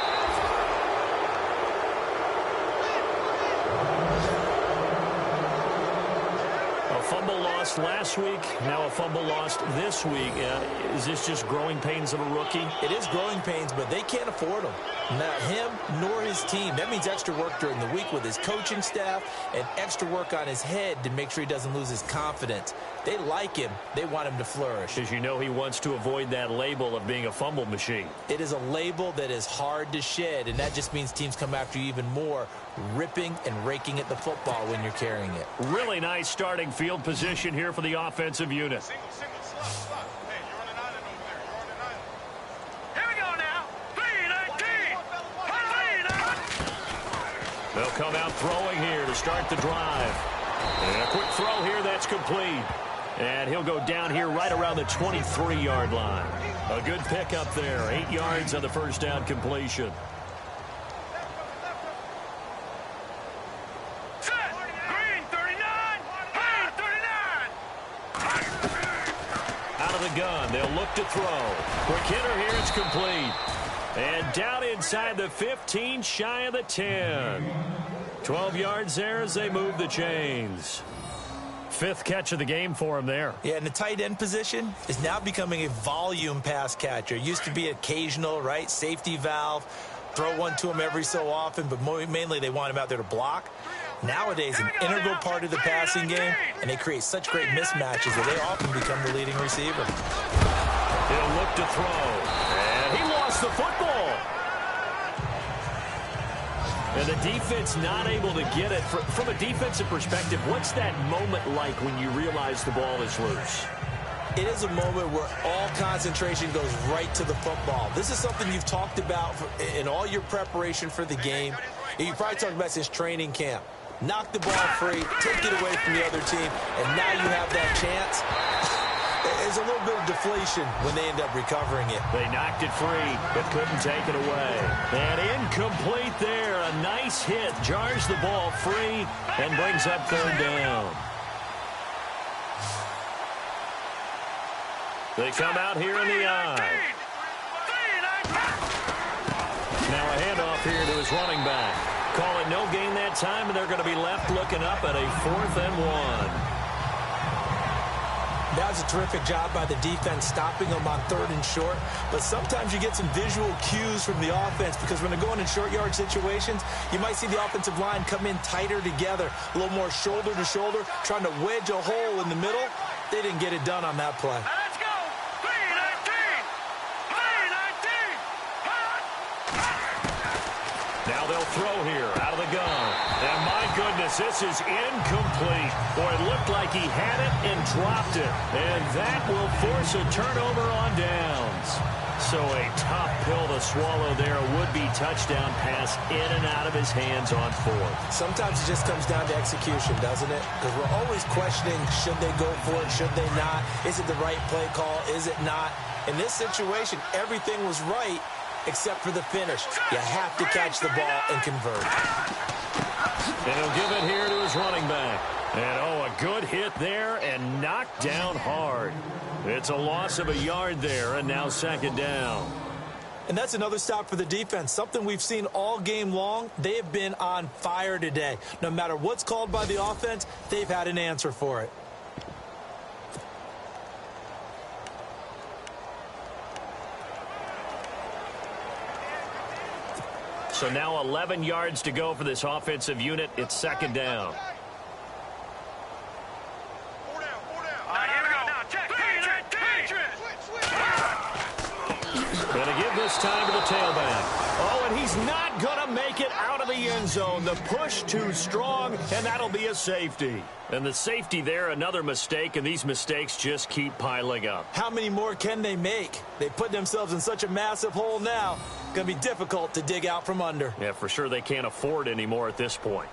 A fumble lost last week, now a fumble lost this week. Is this just growing pains of a rookie? It is growing pains, but they can't afford them. Not him nor his team. That means extra work during the week with his coaching staff and extra work on his head to make sure he doesn't lose his confidence. They like him. They want him to flourish. As you know, he wants to avoid that label of being a fumble machine. It is a label that is hard to shed, and that just means teams come after you even more, ripping and raking at the football when you're carrying it. Really nice starting field position here for the offensive unit. Single, slot. Hey, you're on an island over there. You're on an island. Here we go now. 3-19. They'll come out throwing here to start the drive. And a quick throw here that's complete. And he'll go down here right around the 23-yard line. A good pickup there. 8 yards on the first down completion. Set. Green 39. Green 39. Out of the gun. They'll look to throw. Quick hitter here. It's complete. And down inside the 15, shy of the 10. 12 yards there as they move the chains. 5th catch of the game for him there. Yeah, and the tight end position is now becoming a volume pass catcher. It used to be occasional, right? Safety valve. Throw one to him every so often, but mainly they want him out there to block. Nowadays, an integral part of the passing game, and they create such great mismatches that they often become the leading receiver. He'll look to throw. And he lost the football. And the defense not able to get it. From a defensive perspective, what's that moment like when you realize the ball is loose? It is a moment where all concentration goes right to the football. This is something you've talked about in all your preparation for the game. You probably talked about since training camp. Knock the ball free, take it away from the other team, and now you have that chance. There's a little bit of deflation when they end up recovering it. They knocked it free, but couldn't take it away. And incomplete there. A nice hit. Jars the ball free and brings up 3rd down. They come out here in the eye. Now a handoff here to his running back. Call it no gain that time, and they're going to be left looking up at a 4th and 1. That was a terrific job by the defense stopping them on 3rd and short. But sometimes you get some visual cues from the offense because when they're going in short yard situations, you might see the offensive line come in tighter together, a little more shoulder to shoulder, trying to wedge a hole in the middle. They didn't get it done on that play. Let's go. 3-19. 3-19. Now they'll throw here out of the gun. And my goodness, this is incomplete. Boy, it looked like he had it and dropped it. And that will force a turnover on downs. So a tough pill to swallow there. A would-be touchdown pass in and out of his hands on 4th. Sometimes it just comes down to execution, doesn't it? Because we're always questioning, should they go for it, should they not? Is it the right play call, is it not? In this situation, everything was right except for the finish. You have to catch the ball and convert. And he'll give it here to his running back. And, oh, a good hit there and knocked down hard. It's a loss of a yard there, and now 2nd down. And that's another stop for the defense, something we've seen all game long. They have been on fire today. No matter what's called by the offense, they've had an answer for it. So now 11 yards to go for this offensive unit. It's 2nd down. 4 down. All right, here we go. Now, check. Going to give this time to the tailback. Oh, and he's not going to make it out of the end zone. The push too strong, and that'll be a safety. And the safety there, another mistake, and these mistakes just keep piling up. How many more can they make? They put themselves in such a massive hole now. Going to be difficult to dig out from under. Yeah, for sure they can't afford anymore at this point.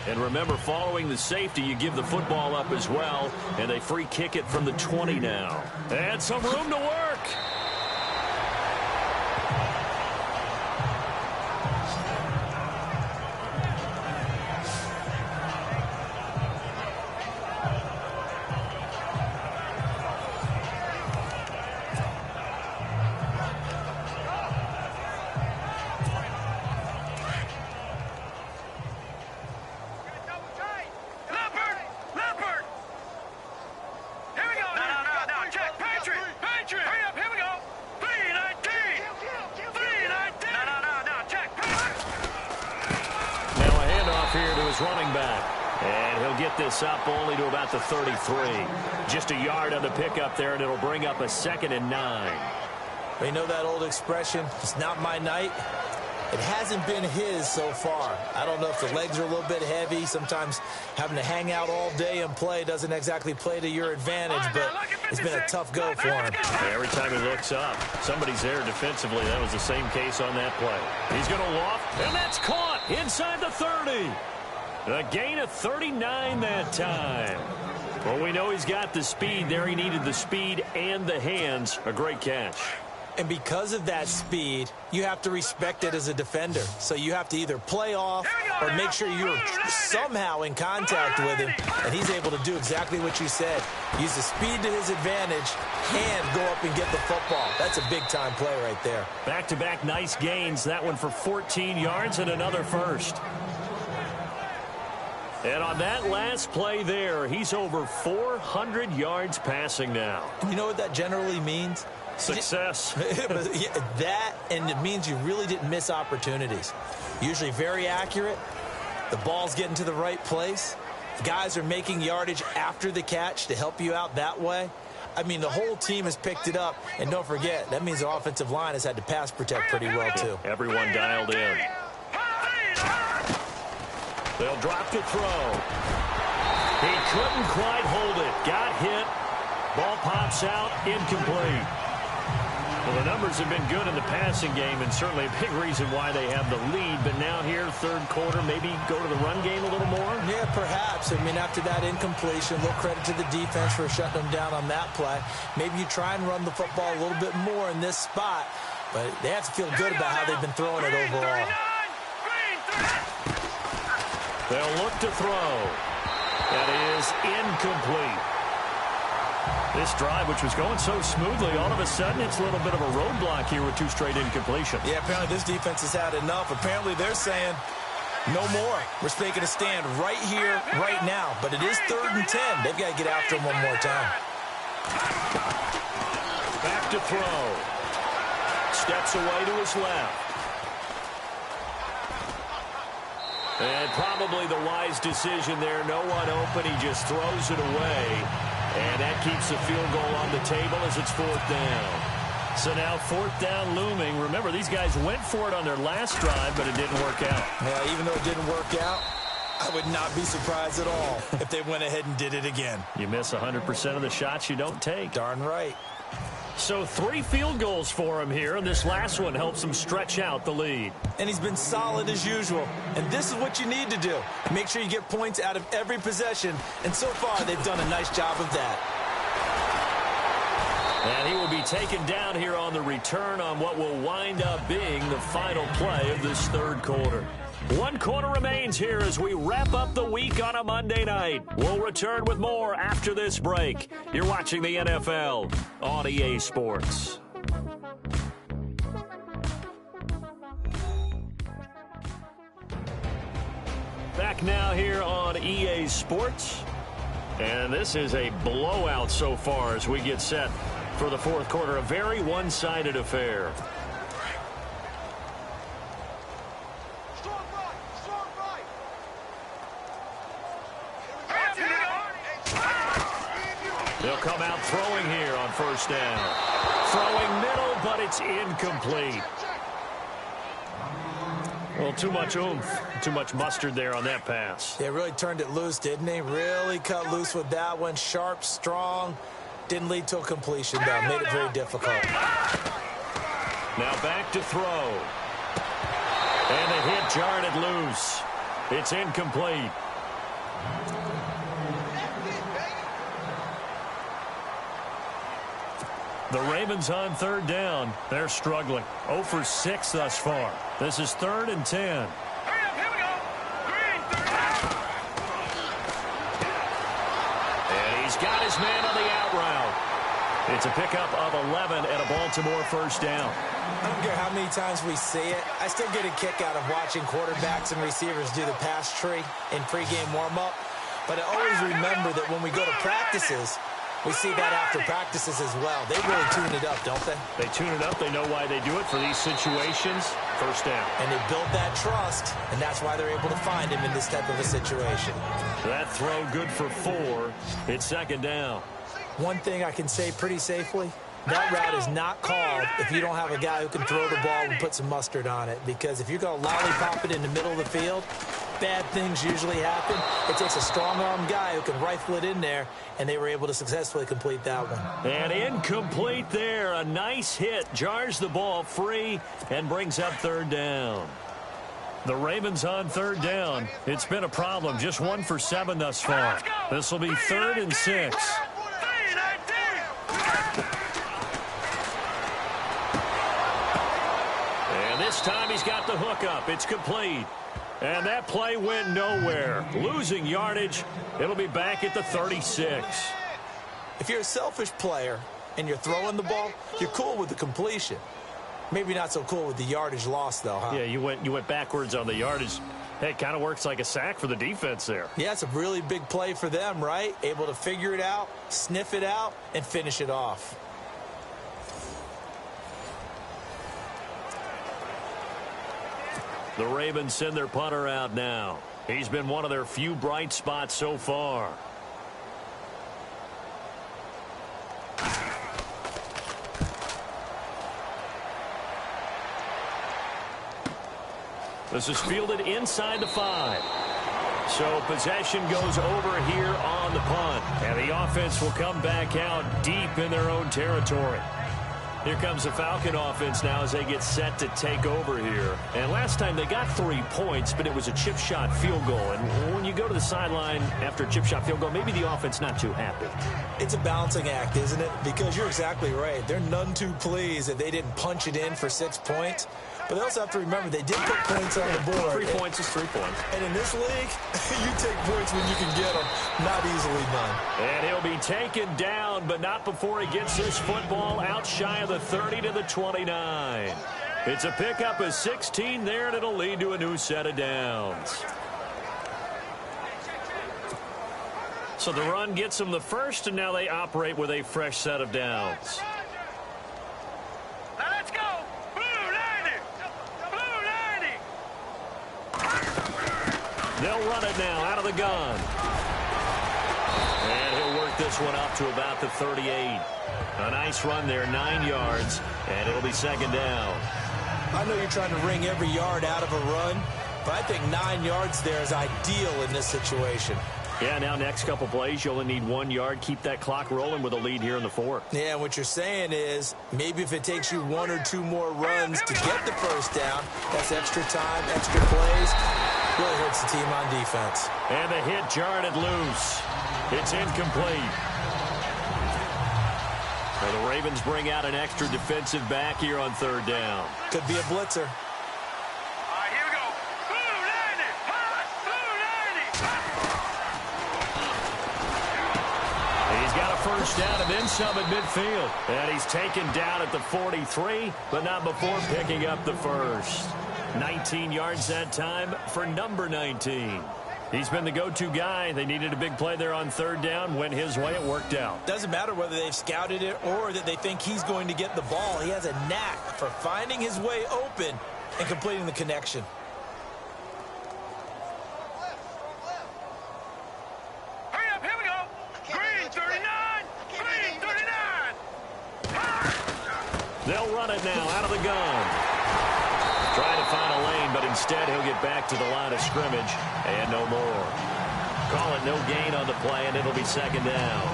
And remember, following the safety, you give the football up as well, and they free kick it from the 20 now. And some room to work. running back. And he'll get this up only to about the 33. Just a yard on the pickup there, and it'll bring up a 2nd and 9. Well, you know that old expression, it's not my night? It hasn't been his so far. I don't know if the legs are a little bit heavy. Sometimes having to hang out all day and play doesn't exactly play to your advantage, but it's been a tough go for him. Every time he looks up, somebody's there defensively. That was the same case on that play. He's going to loft, and that's caught inside the 30. A gain of 39 that time. Well, we know he's got the speed there. He needed the speed and the hands. A great catch. And because of that speed, you have to respect it as a defender. So you have to either play off or make sure you're somehow in contact with him. And he's able to do exactly what you said. Use the speed to his advantage and go up and get the football. That's a big-time play right there. Back-to-back nice gains. That one for 14 yards and another first. And on that last play there, he's over 400 yards passing now. You know what that generally means? Success. That, and it means you really didn't miss opportunities. Usually very accurate. The ball's getting to the right place. The guys are making yardage after the catch to help you out that way. I mean, the whole team has picked it up. And don't forget, that means the offensive line has had to pass protect pretty well, too. Everyone dialed in. They'll drop the throw. He couldn't quite hold it. Got hit. Ball pops out. Incomplete. Well, the numbers have been good in the passing game, and certainly a big reason why they have the lead. But now here, third quarter, maybe go to the run game a little more? Yeah, perhaps. I mean, after that incompletion, a little credit to the defense for shutting them down on that play. Maybe you try and run the football a little bit more in this spot, but they have to feel good about how they've been throwing it overall. They'll look to throw. That is incomplete. This drive, which was going so smoothly, all of a sudden it's a little bit of a roadblock here with 2 straight incompletions. Yeah, apparently this defense has had enough. Apparently they're saying no more. We're taking a stand right here, right now. But it is 3rd and 10. They've got to get after him one more time. Back to throw. Steps away to his left. And probably the wise decision there. No one open. He just throws it away. And that keeps the field goal on the table as it's 4th down. So now 4th down looming. Remember, these guys went for it on their last drive, but it didn't work out. Yeah, even though it didn't work out, I would not be surprised at all if they went ahead and did it again. You miss 100% of the shots you don't take. Darn right. So 3 field goals for him here, and this last one helps him stretch out the lead. And he's been solid as usual. And this is what you need to do. Make sure you get points out of every possession. And so far, they've done a nice job of that. And he will be taken down here on the return on what will wind up being the final play of this 3rd quarter. 1 quarter remains here as we wrap up the week on a Monday night. We'll return with more after this break. You're watching the NFL on EA Sports. Back now here on EA Sports. And this is a blowout so far as we get set for the 4th quarter. A very one-sided affair. They'll come out throwing here on 1st down. Throwing middle, but it's incomplete. Well, too much oomph, too much mustard there on that pass. They really turned it loose, didn't they? Really cut loose with that one. Sharp, strong. Didn't lead to a completion, though. Made it very difficult. Now back to throw. And the hit jarred it loose. It's incomplete. The Ravens on 3rd down. They're struggling. 0 for 6 thus far. This is 3rd and 10. Here we go. And he's got his man on the out route. It's a pickup of 11 and a Baltimore 1st down. I don't care how many times we see it. I still get a kick out of watching quarterbacks and receivers do the pass tree in pregame warm-up. But I always remember that when we go to practices, We see that after practices as well. They really tune it up, don't they? They tune it up. They know why they do it for these situations. First down. And they build that trust, and that's why they're able to find him in this type of a situation. That throw good for 4. It's second down. One thing I can say pretty safely, that route is not called if you don't have a guy who can throw the ball and put some mustard on it. Because if you're going to lollipop it in the middle of the field, bad things usually happen. It takes a strong-arm guy who can rifle it in there, and they were able to successfully complete that one. And incomplete there. A nice hit. Jars the ball free and brings up third down. The Ravens on third down. It's been a problem. Just 1 for 7 thus far. This will be 3rd and 6. And this time he's got the hook up. It's complete. And that play went nowhere. Losing yardage. It'll be back at the 36. If you're a selfish player and you're throwing the ball, you're cool with the completion. Maybe not so cool with the yardage loss, though, huh? Yeah, you went backwards on the yardage. Hey, it kind of works like a sack for the defense there. Yeah, it's a really big play for them, right? Able to figure it out, sniff it out, and finish it off. The Ravens send their punter out now. He's been one of their few bright spots so far. This is fielded inside the 5. So possession goes over here on the punt. And the offense will come back out deep in their own territory. Here comes the Falcon offense now as they get set to take over here. And last time they got 3 points, but it was a chip shot field goal. And when you go to the sideline after a chip shot field goal, maybe the offense not too happy. It's a balancing act, isn't it? Because you're exactly right. They're none too pleased that they didn't punch it in for 6 points. But they also have to remember they did put points on the board. 3 points is 3 points. And in this league, you take points when you can get them. Not easily done. And he'll be taken down, but not before he gets this football out shy of the 30 to the 29. It's a pickup of 16 there, and it'll lead to a new set of downs. So the run gets them the first, and now they operate with a fresh set of downs. They'll run it now out of the gun. And he'll work this one up to about the 38. A nice run there, 9 yards, and it'll be second down. I know you're trying to wring every yard out of a run, but I think 9 yards there is ideal in this situation. Yeah, now next couple plays, you only need 1 yard. Keep that clock rolling with a lead here in the 4th. Yeah, what you're saying is maybe if it takes you 1 or 2 more runs to get the first down, that's extra time, extra plays. Really hurts the team on defense. And the hit jarred it loose. It's incomplete. Now the Ravens bring out an extra defensive back here on third down. Could be a blitzer. Here we go. Blue 90. Blue 90. He's got a first down and then some at midfield. And he's taken down at the 43, but not before picking up the first. 19 yards that time for number 19. He's been the go-to guy. They needed a big play there on third down. Went his way. It worked out. Doesn't matter whether they've scouted it or that they think he's going to get the ball. He has a knack for finding his way open and completing the connection. Hurry up, here we go. Green 39. Green 39. They'll run it now out of the gun. Trying to find a lane, but instead he'll get back to the line of scrimmage and no more. Call it no gain on the play, and it'll be second down.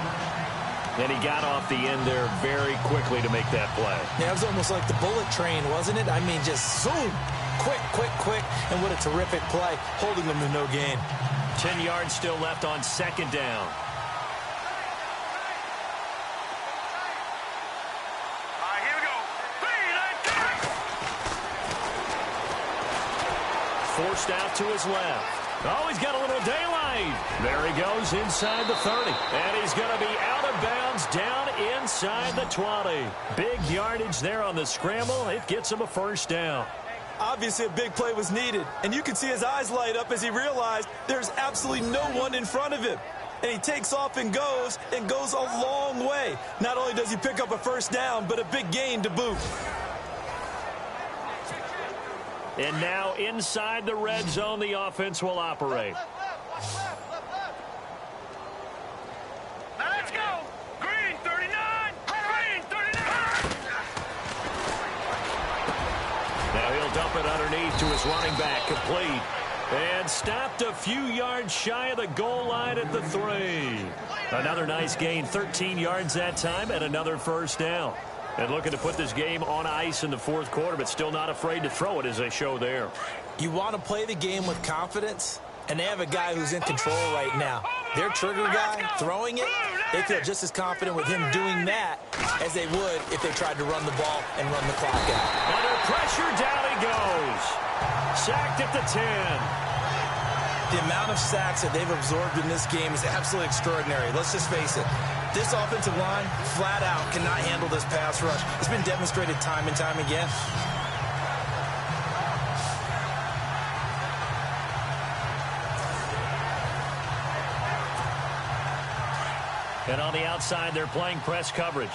And he got off the end there very quickly to make that play. Yeah, it was almost like the bullet train, wasn't it? I mean, just zoom, quick, quick, quick, and what a terrific play, holding them to no gain. 10 yards still left on second down. Here we go. 3-19. Forced out to his left. Oh, he's got a little daylight. There he goes inside the 30. And he's going to be out of bounds down inside the 20. Big yardage there on the scramble. It gets him a first down. Obviously, a big play was needed, and you can see his eyes light up as he realized there's absolutely no one in front of him. and he takes off and goes a long way. Not only does he pick up a first down, but a big gain to boot. And now inside the red zone, the offense will operate. Now let's go. Green 39. Green 39. Now he'll dump it underneath to his running back, complete. And stopped a few yards shy of the goal line at the 3. Another nice gain, 13 yards that time, and another first down. And looking to put this game on ice in the fourth quarter, but still not afraid to throw it as they show there. You want to play the game with confidence, and they have a guy who's in control right now. Their trigger guy throwing it, they feel just as confident with him doing that as they would if they tried to run the ball and run the clock out. Under pressure, down he goes. Sacked at the 10. The amount of sacks that they've absorbed in this game is absolutely extraordinary. Let's just face it. This offensive line, flat out, cannot handle this pass rush. It's been demonstrated time and time again. And on the outside, they're playing press coverage.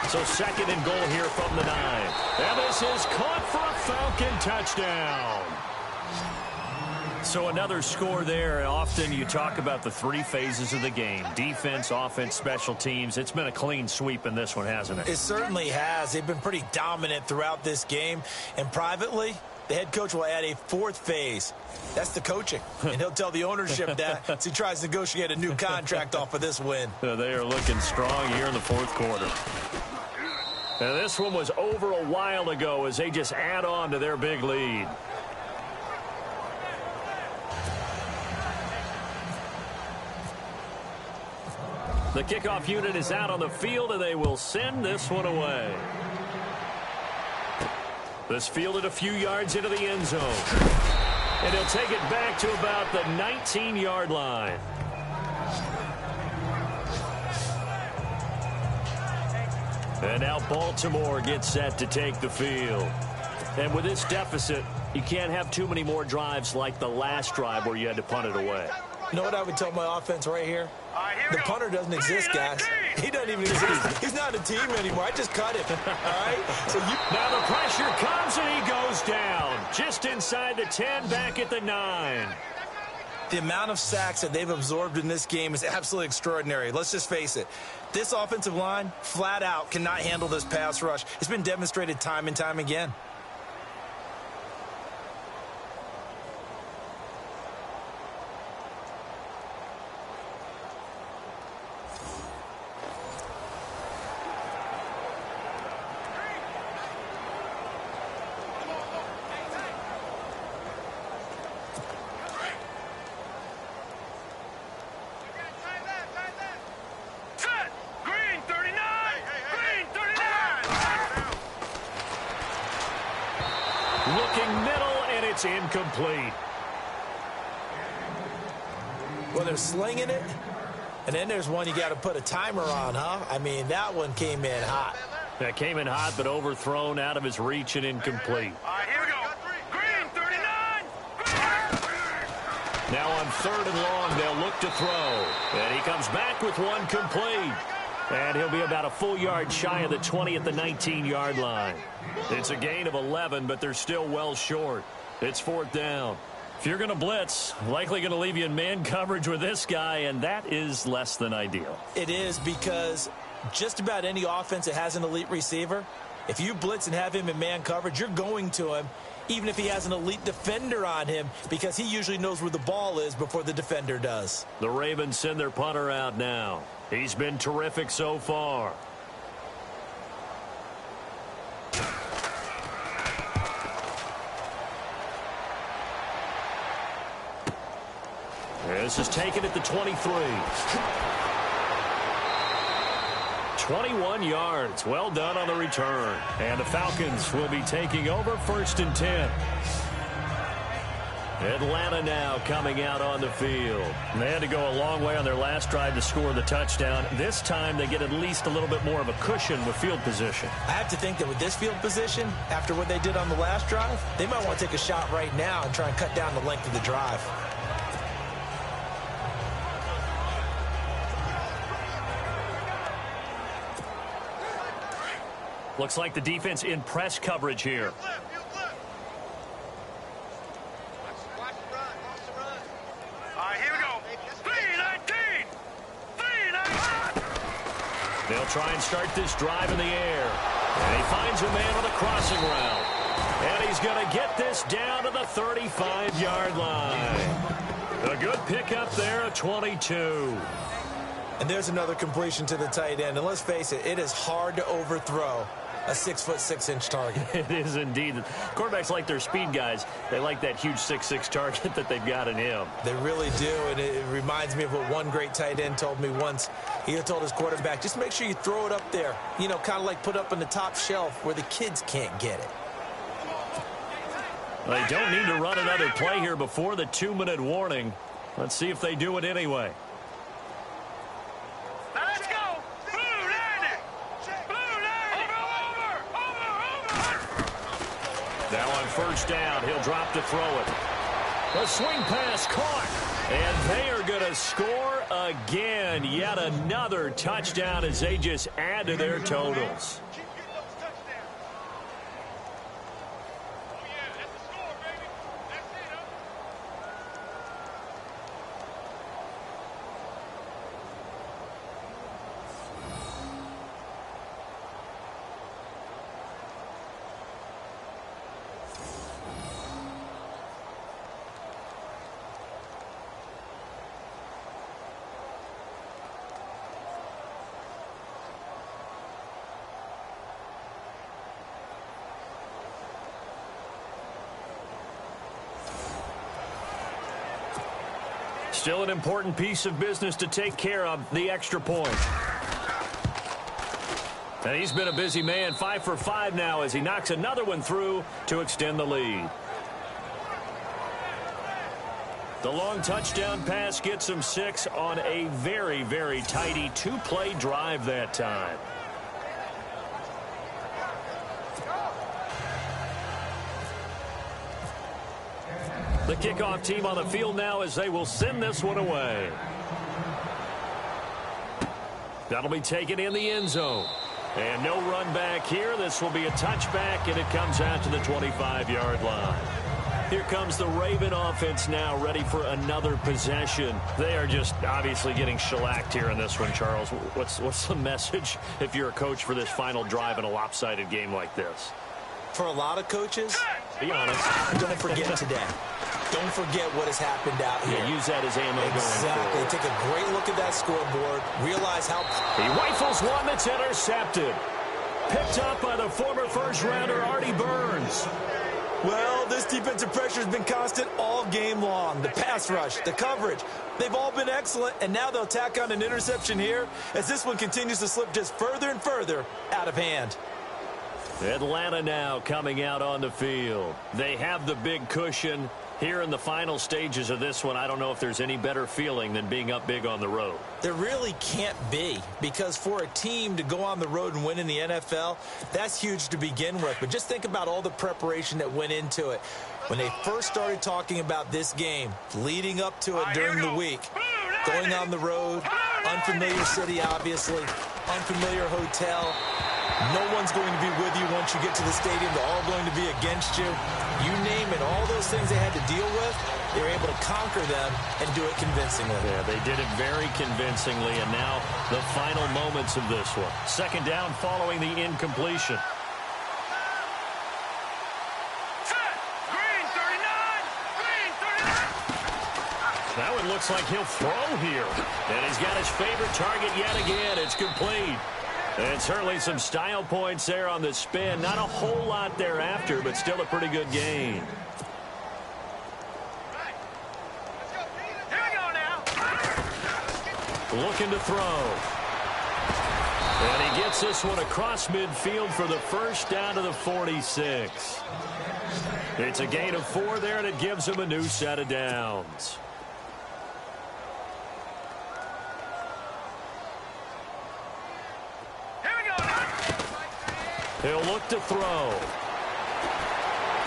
So second and goal here from the 9. And this is caught for a Falcon touchdown. So another score there. Often you talk about the 3 phases of the game. Defense, offense, special teams. It's been a clean sweep in this one, hasn't it? It certainly has. They've been pretty dominant throughout this game. And privately, the head coach will add a 4th phase. That's the coaching. And he'll tell the ownership that as he tries to negotiate a new contract off of this win. They are looking strong here in the fourth quarter. And this one was over a while ago as they just add on to their big lead. The kickoff unit is out on the field, and they will send this one away. This fielded a few yards into the end zone. And he'll take it back to about the 19-yard line. And now Baltimore gets set to take the field. And with this deficit, you can't have too many more drives like the last drive where you had to punt it away. You know what I would tell my offense right here? The punter doesn't exist, guys. He doesn't even exist. He's not a team anymore. I just cut him. All right? So now the pressure comes and he goes down. Just inside the 10, back at the 9. The amount of sacks that they've absorbed in this game is absolutely extraordinary. Let's just face it. This offensive line, flat out, cannot handle this pass rush. It's been demonstrated time and time again. Incomplete. Well, they're slinging it, and then there's one you got to put a timer on, huh? I mean, that one came in hot. That came in hot, but overthrown, out of his reach, and incomplete. All right, here we go. Green 39. Now on 3rd and long, they'll look to throw. And he comes back with one complete. And he'll be about a full yard shy of the 20 at the 19-yard line. It's a gain of 11, but they're still well short. It's 4th down. If you're going to blitz, likely going to leave you in man coverage with this guy, and that is less than ideal. It is, because just about any offense that has an elite receiver, if you blitz and have him in man coverage, you're going to him, even if he has an elite defender on him, because he usually knows where the ball is before the defender does. The Ravens send their punter out now. He's been terrific so far. This is taken at the 23. 21 yards. Well done on the return. And the Falcons will be taking over 1st and 10. Atlanta now coming out on the field. And they had to go a long way on their last drive to score the touchdown. This time they get at least a little bit more of a cushion with field position. I have to think that with this field position, after what they did on the last drive, they might want to take a shot right now and try and cut down the length of the drive. Looks like the defense in press coverage here. They'll try and start this drive in the air. And he finds a man on the crossing route. And he's going to get this down to the 35-yard line. A good pickup there at 22. And there's another completion to the tight end. And let's face it, it is hard to overthrow a 6'6" target. It is indeed. Quarterbacks like their speed guys. They like that huge 6'6" target that they've got in him. They really do, and it reminds me of what one great tight end told me once. He told his quarterback, just make sure you throw it up there, you know, kind of like put up on the top shelf where the kids can't get it. They don't need to run another play here before the 2-minute warning. Let's see if they do it anyway. Now on first down, he'll drop to throw it. The swing pass caught. And they are going to score again. Yet another touchdown as they just add to their totals. Still an important piece of business to take care of, the extra point. And he's been a busy man, 5 for 5 now as he knocks another one through to extend the lead. The long touchdown pass gets him 6 on a very, very tidy 2-play drive that time. The kickoff team on the field now as they will send this one away. That'll be taken in the end zone. And no run back here. This will be a touchback, and it comes out to the 25-yard line. Here comes the Raven offense now, ready for another possession. They are just obviously getting shellacked here in this one, Charles. What's the message if you're a coach for this final drive in a lopsided game like this? For a lot of coaches, be honest, don't forget today. Don't forget what has happened out here. Yeah, use that as ammo going Exactly. forward. Take a great look at that scoreboard. Realize how... He rifles one that's intercepted. Picked up by the former first-rounder Artie Burns. Well, this defensive pressure has been constant all game long. The pass rush, the coverage, they've all been excellent, and now they'll tack on an interception here as this one continues to slip just further and further out of hand. Atlanta now coming out on the field. They have the big cushion. Here in the final stages of this one, I don't know if there's any better feeling than being up big on the road. There really can't be, because for a team to go on the road and win in the NFL, that's huge to begin with. But just think about all the preparation that went into it. When they first started talking about this game, leading up to it during the week, going on the road, unfamiliar city, obviously, unfamiliar hotel. No one's going to be with you once you get to the stadium. They're all going to be against you. You name it, all those things they had to deal with, they were able to conquer them and do it convincingly. Yeah, they did it very convincingly, and now the final moments of this one. Second down following the incompletion. That one looks like he'll throw here. And he's got his favorite target yet again. It's complete. And certainly some style points there on the spin. Not a whole lot thereafter, but still a pretty good gain. Looking to throw. And he gets this one across midfield for the first down to the 46. It's a gain of 4 there, and it gives him a new set of downs. Here we go. He'll look to throw.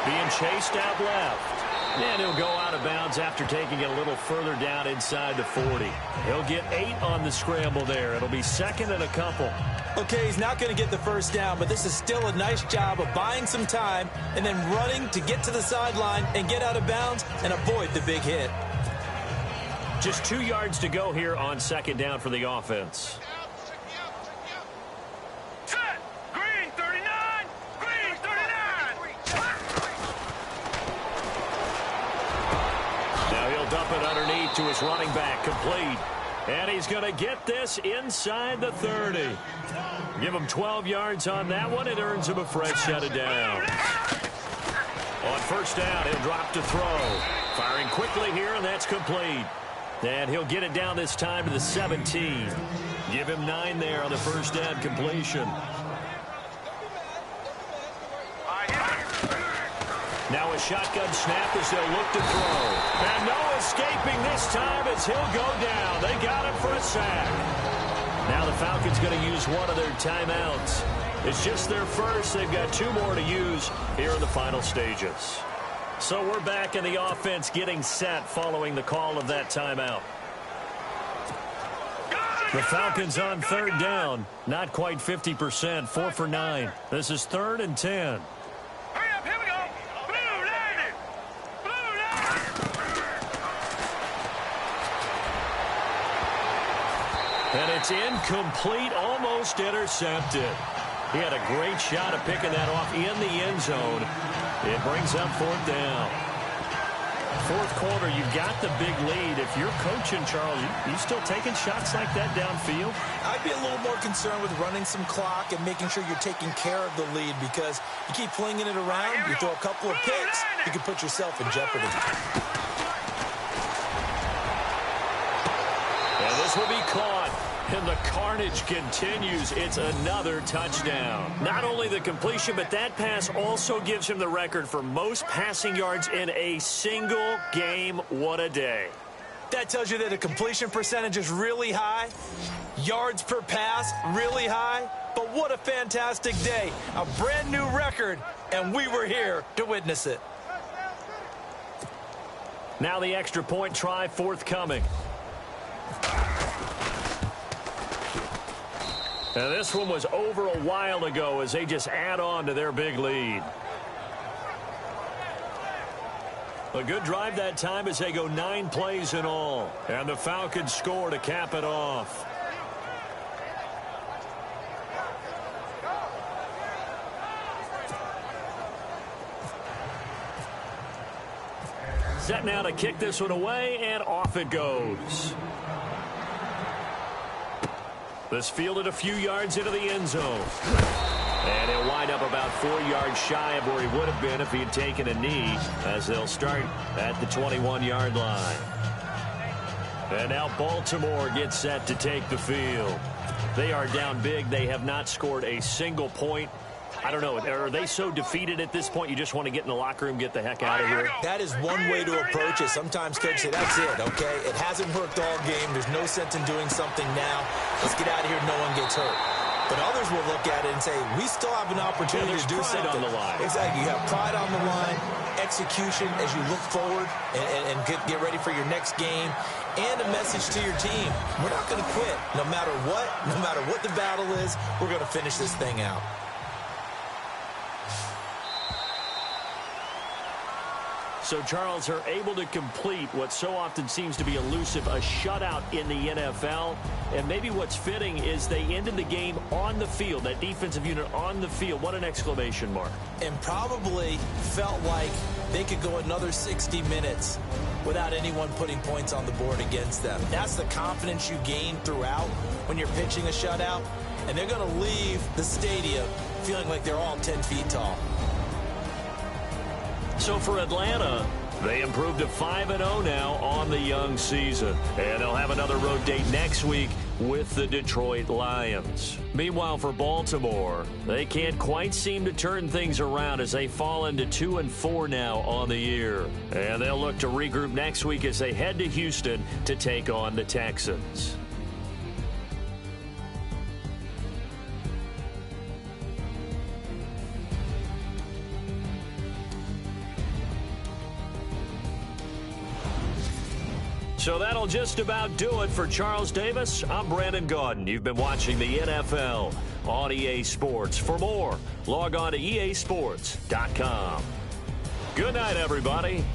Being chased out left. And he'll go out of bounds after taking it a little further down inside the 40. He'll get 8 on the scramble there. It'll be 2nd and a couple. Okay, he's not going to get the first down, but this is still a nice job of buying some time and then running to get to the sideline and get out of bounds and avoid the big hit. Just 2 yards to go here on 2nd down for the offense. Set. Green 39. Green 39. Now he'll dump it underneath to his running back, complete. And he's going to get this inside the 30. Give him 12 yards on that one. It earns him a fresh set of downs. On 1st down, he'll drop to throw. Firing quickly here, and that's complete. And he'll get it down this time to the 17. Give him 9 there on the 1st down completion. Now a shotgun snap as they'll look to throw. And no escaping this time as he'll go down. They got him for a sack. Now the Falcons going to use one of their timeouts. It's just their first. They've got 2 more to use here in the final stages. So we're back in the offense getting set following the call of that timeout. The Falcons on 3rd down. Not quite 50%. 4 for 9. This is 3rd and 10. Hurry up. Here we go. Blue lady. Blue lady. And it's incomplete, almost intercepted. He had a great shot of picking that off in the end zone. It brings up 4th down. 4th quarter, you've got the big lead. If you're coaching, Charles, you still taking shots like that downfield? I'd be a little more concerned with running some clock and making sure you're taking care of the lead, because you keep flinging it around, you throw a couple of picks, you can put yourself in jeopardy. And this will be caught. And the carnage continues. It's another touchdown. Not only the completion, but that pass also gives him the record for most passing yards in a single game. What a day. That tells you that the completion percentage is really high. Yards per pass, really high. But what a fantastic day. A brand new record, and we were here to witness it. Now the extra point try forthcoming. Now this one was over a while ago as they just add on to their big lead. A good drive that time as they go 9 plays in all. And the Falcons score to cap it off. Set now to kick this one away, and off it goes. This fielded a few yards into the end zone. And he'll wind up about 4 yards shy of where he would have been if he had taken a knee, as they'll start at the 21-yard line. And now Baltimore gets set to take the field. They are down big. They have not scored a single point. I don't know. Are they so defeated at this point you just want to get in the locker room, get the heck out of here? That is one way to approach it. Sometimes coaches say, that's it, okay? It hasn't worked all game. There's no sense in doing something now. Let's get out of here. No one gets hurt. But others will look at it and say, we still have an opportunity to do something. On the line. Exactly. You have pride on the line, execution as you look forward and get ready for your next game, and a message to your team. We're not going to quit. No matter what the battle is, we're going to finish this thing out. So Charles are able to complete what so often seems to be elusive, a shutout in the NFL. And maybe what's fitting is they ended the game on the field, that defensive unit on the field. What an exclamation mark. And probably felt like they could go another 60 minutes without anyone putting points on the board against them. That's the confidence you gain throughout when you're pitching a shutout. And they're going to leave the stadium feeling like they're all 10 feet tall. So for Atlanta, They improved to 5-0 now on the young season. And they'll have another road date next week with the Detroit Lions. Meanwhile, for Baltimore, they can't quite seem to turn things around as they fall into 2-4 now on the year. And they'll look to regroup next week as they head to Houston to take on the Texans. So that'll just about do it for Charles Davis. I'm Brandon Gaudin. You've been watching the NFL on EA Sports. For more, log on to easports.com. Good night, everybody.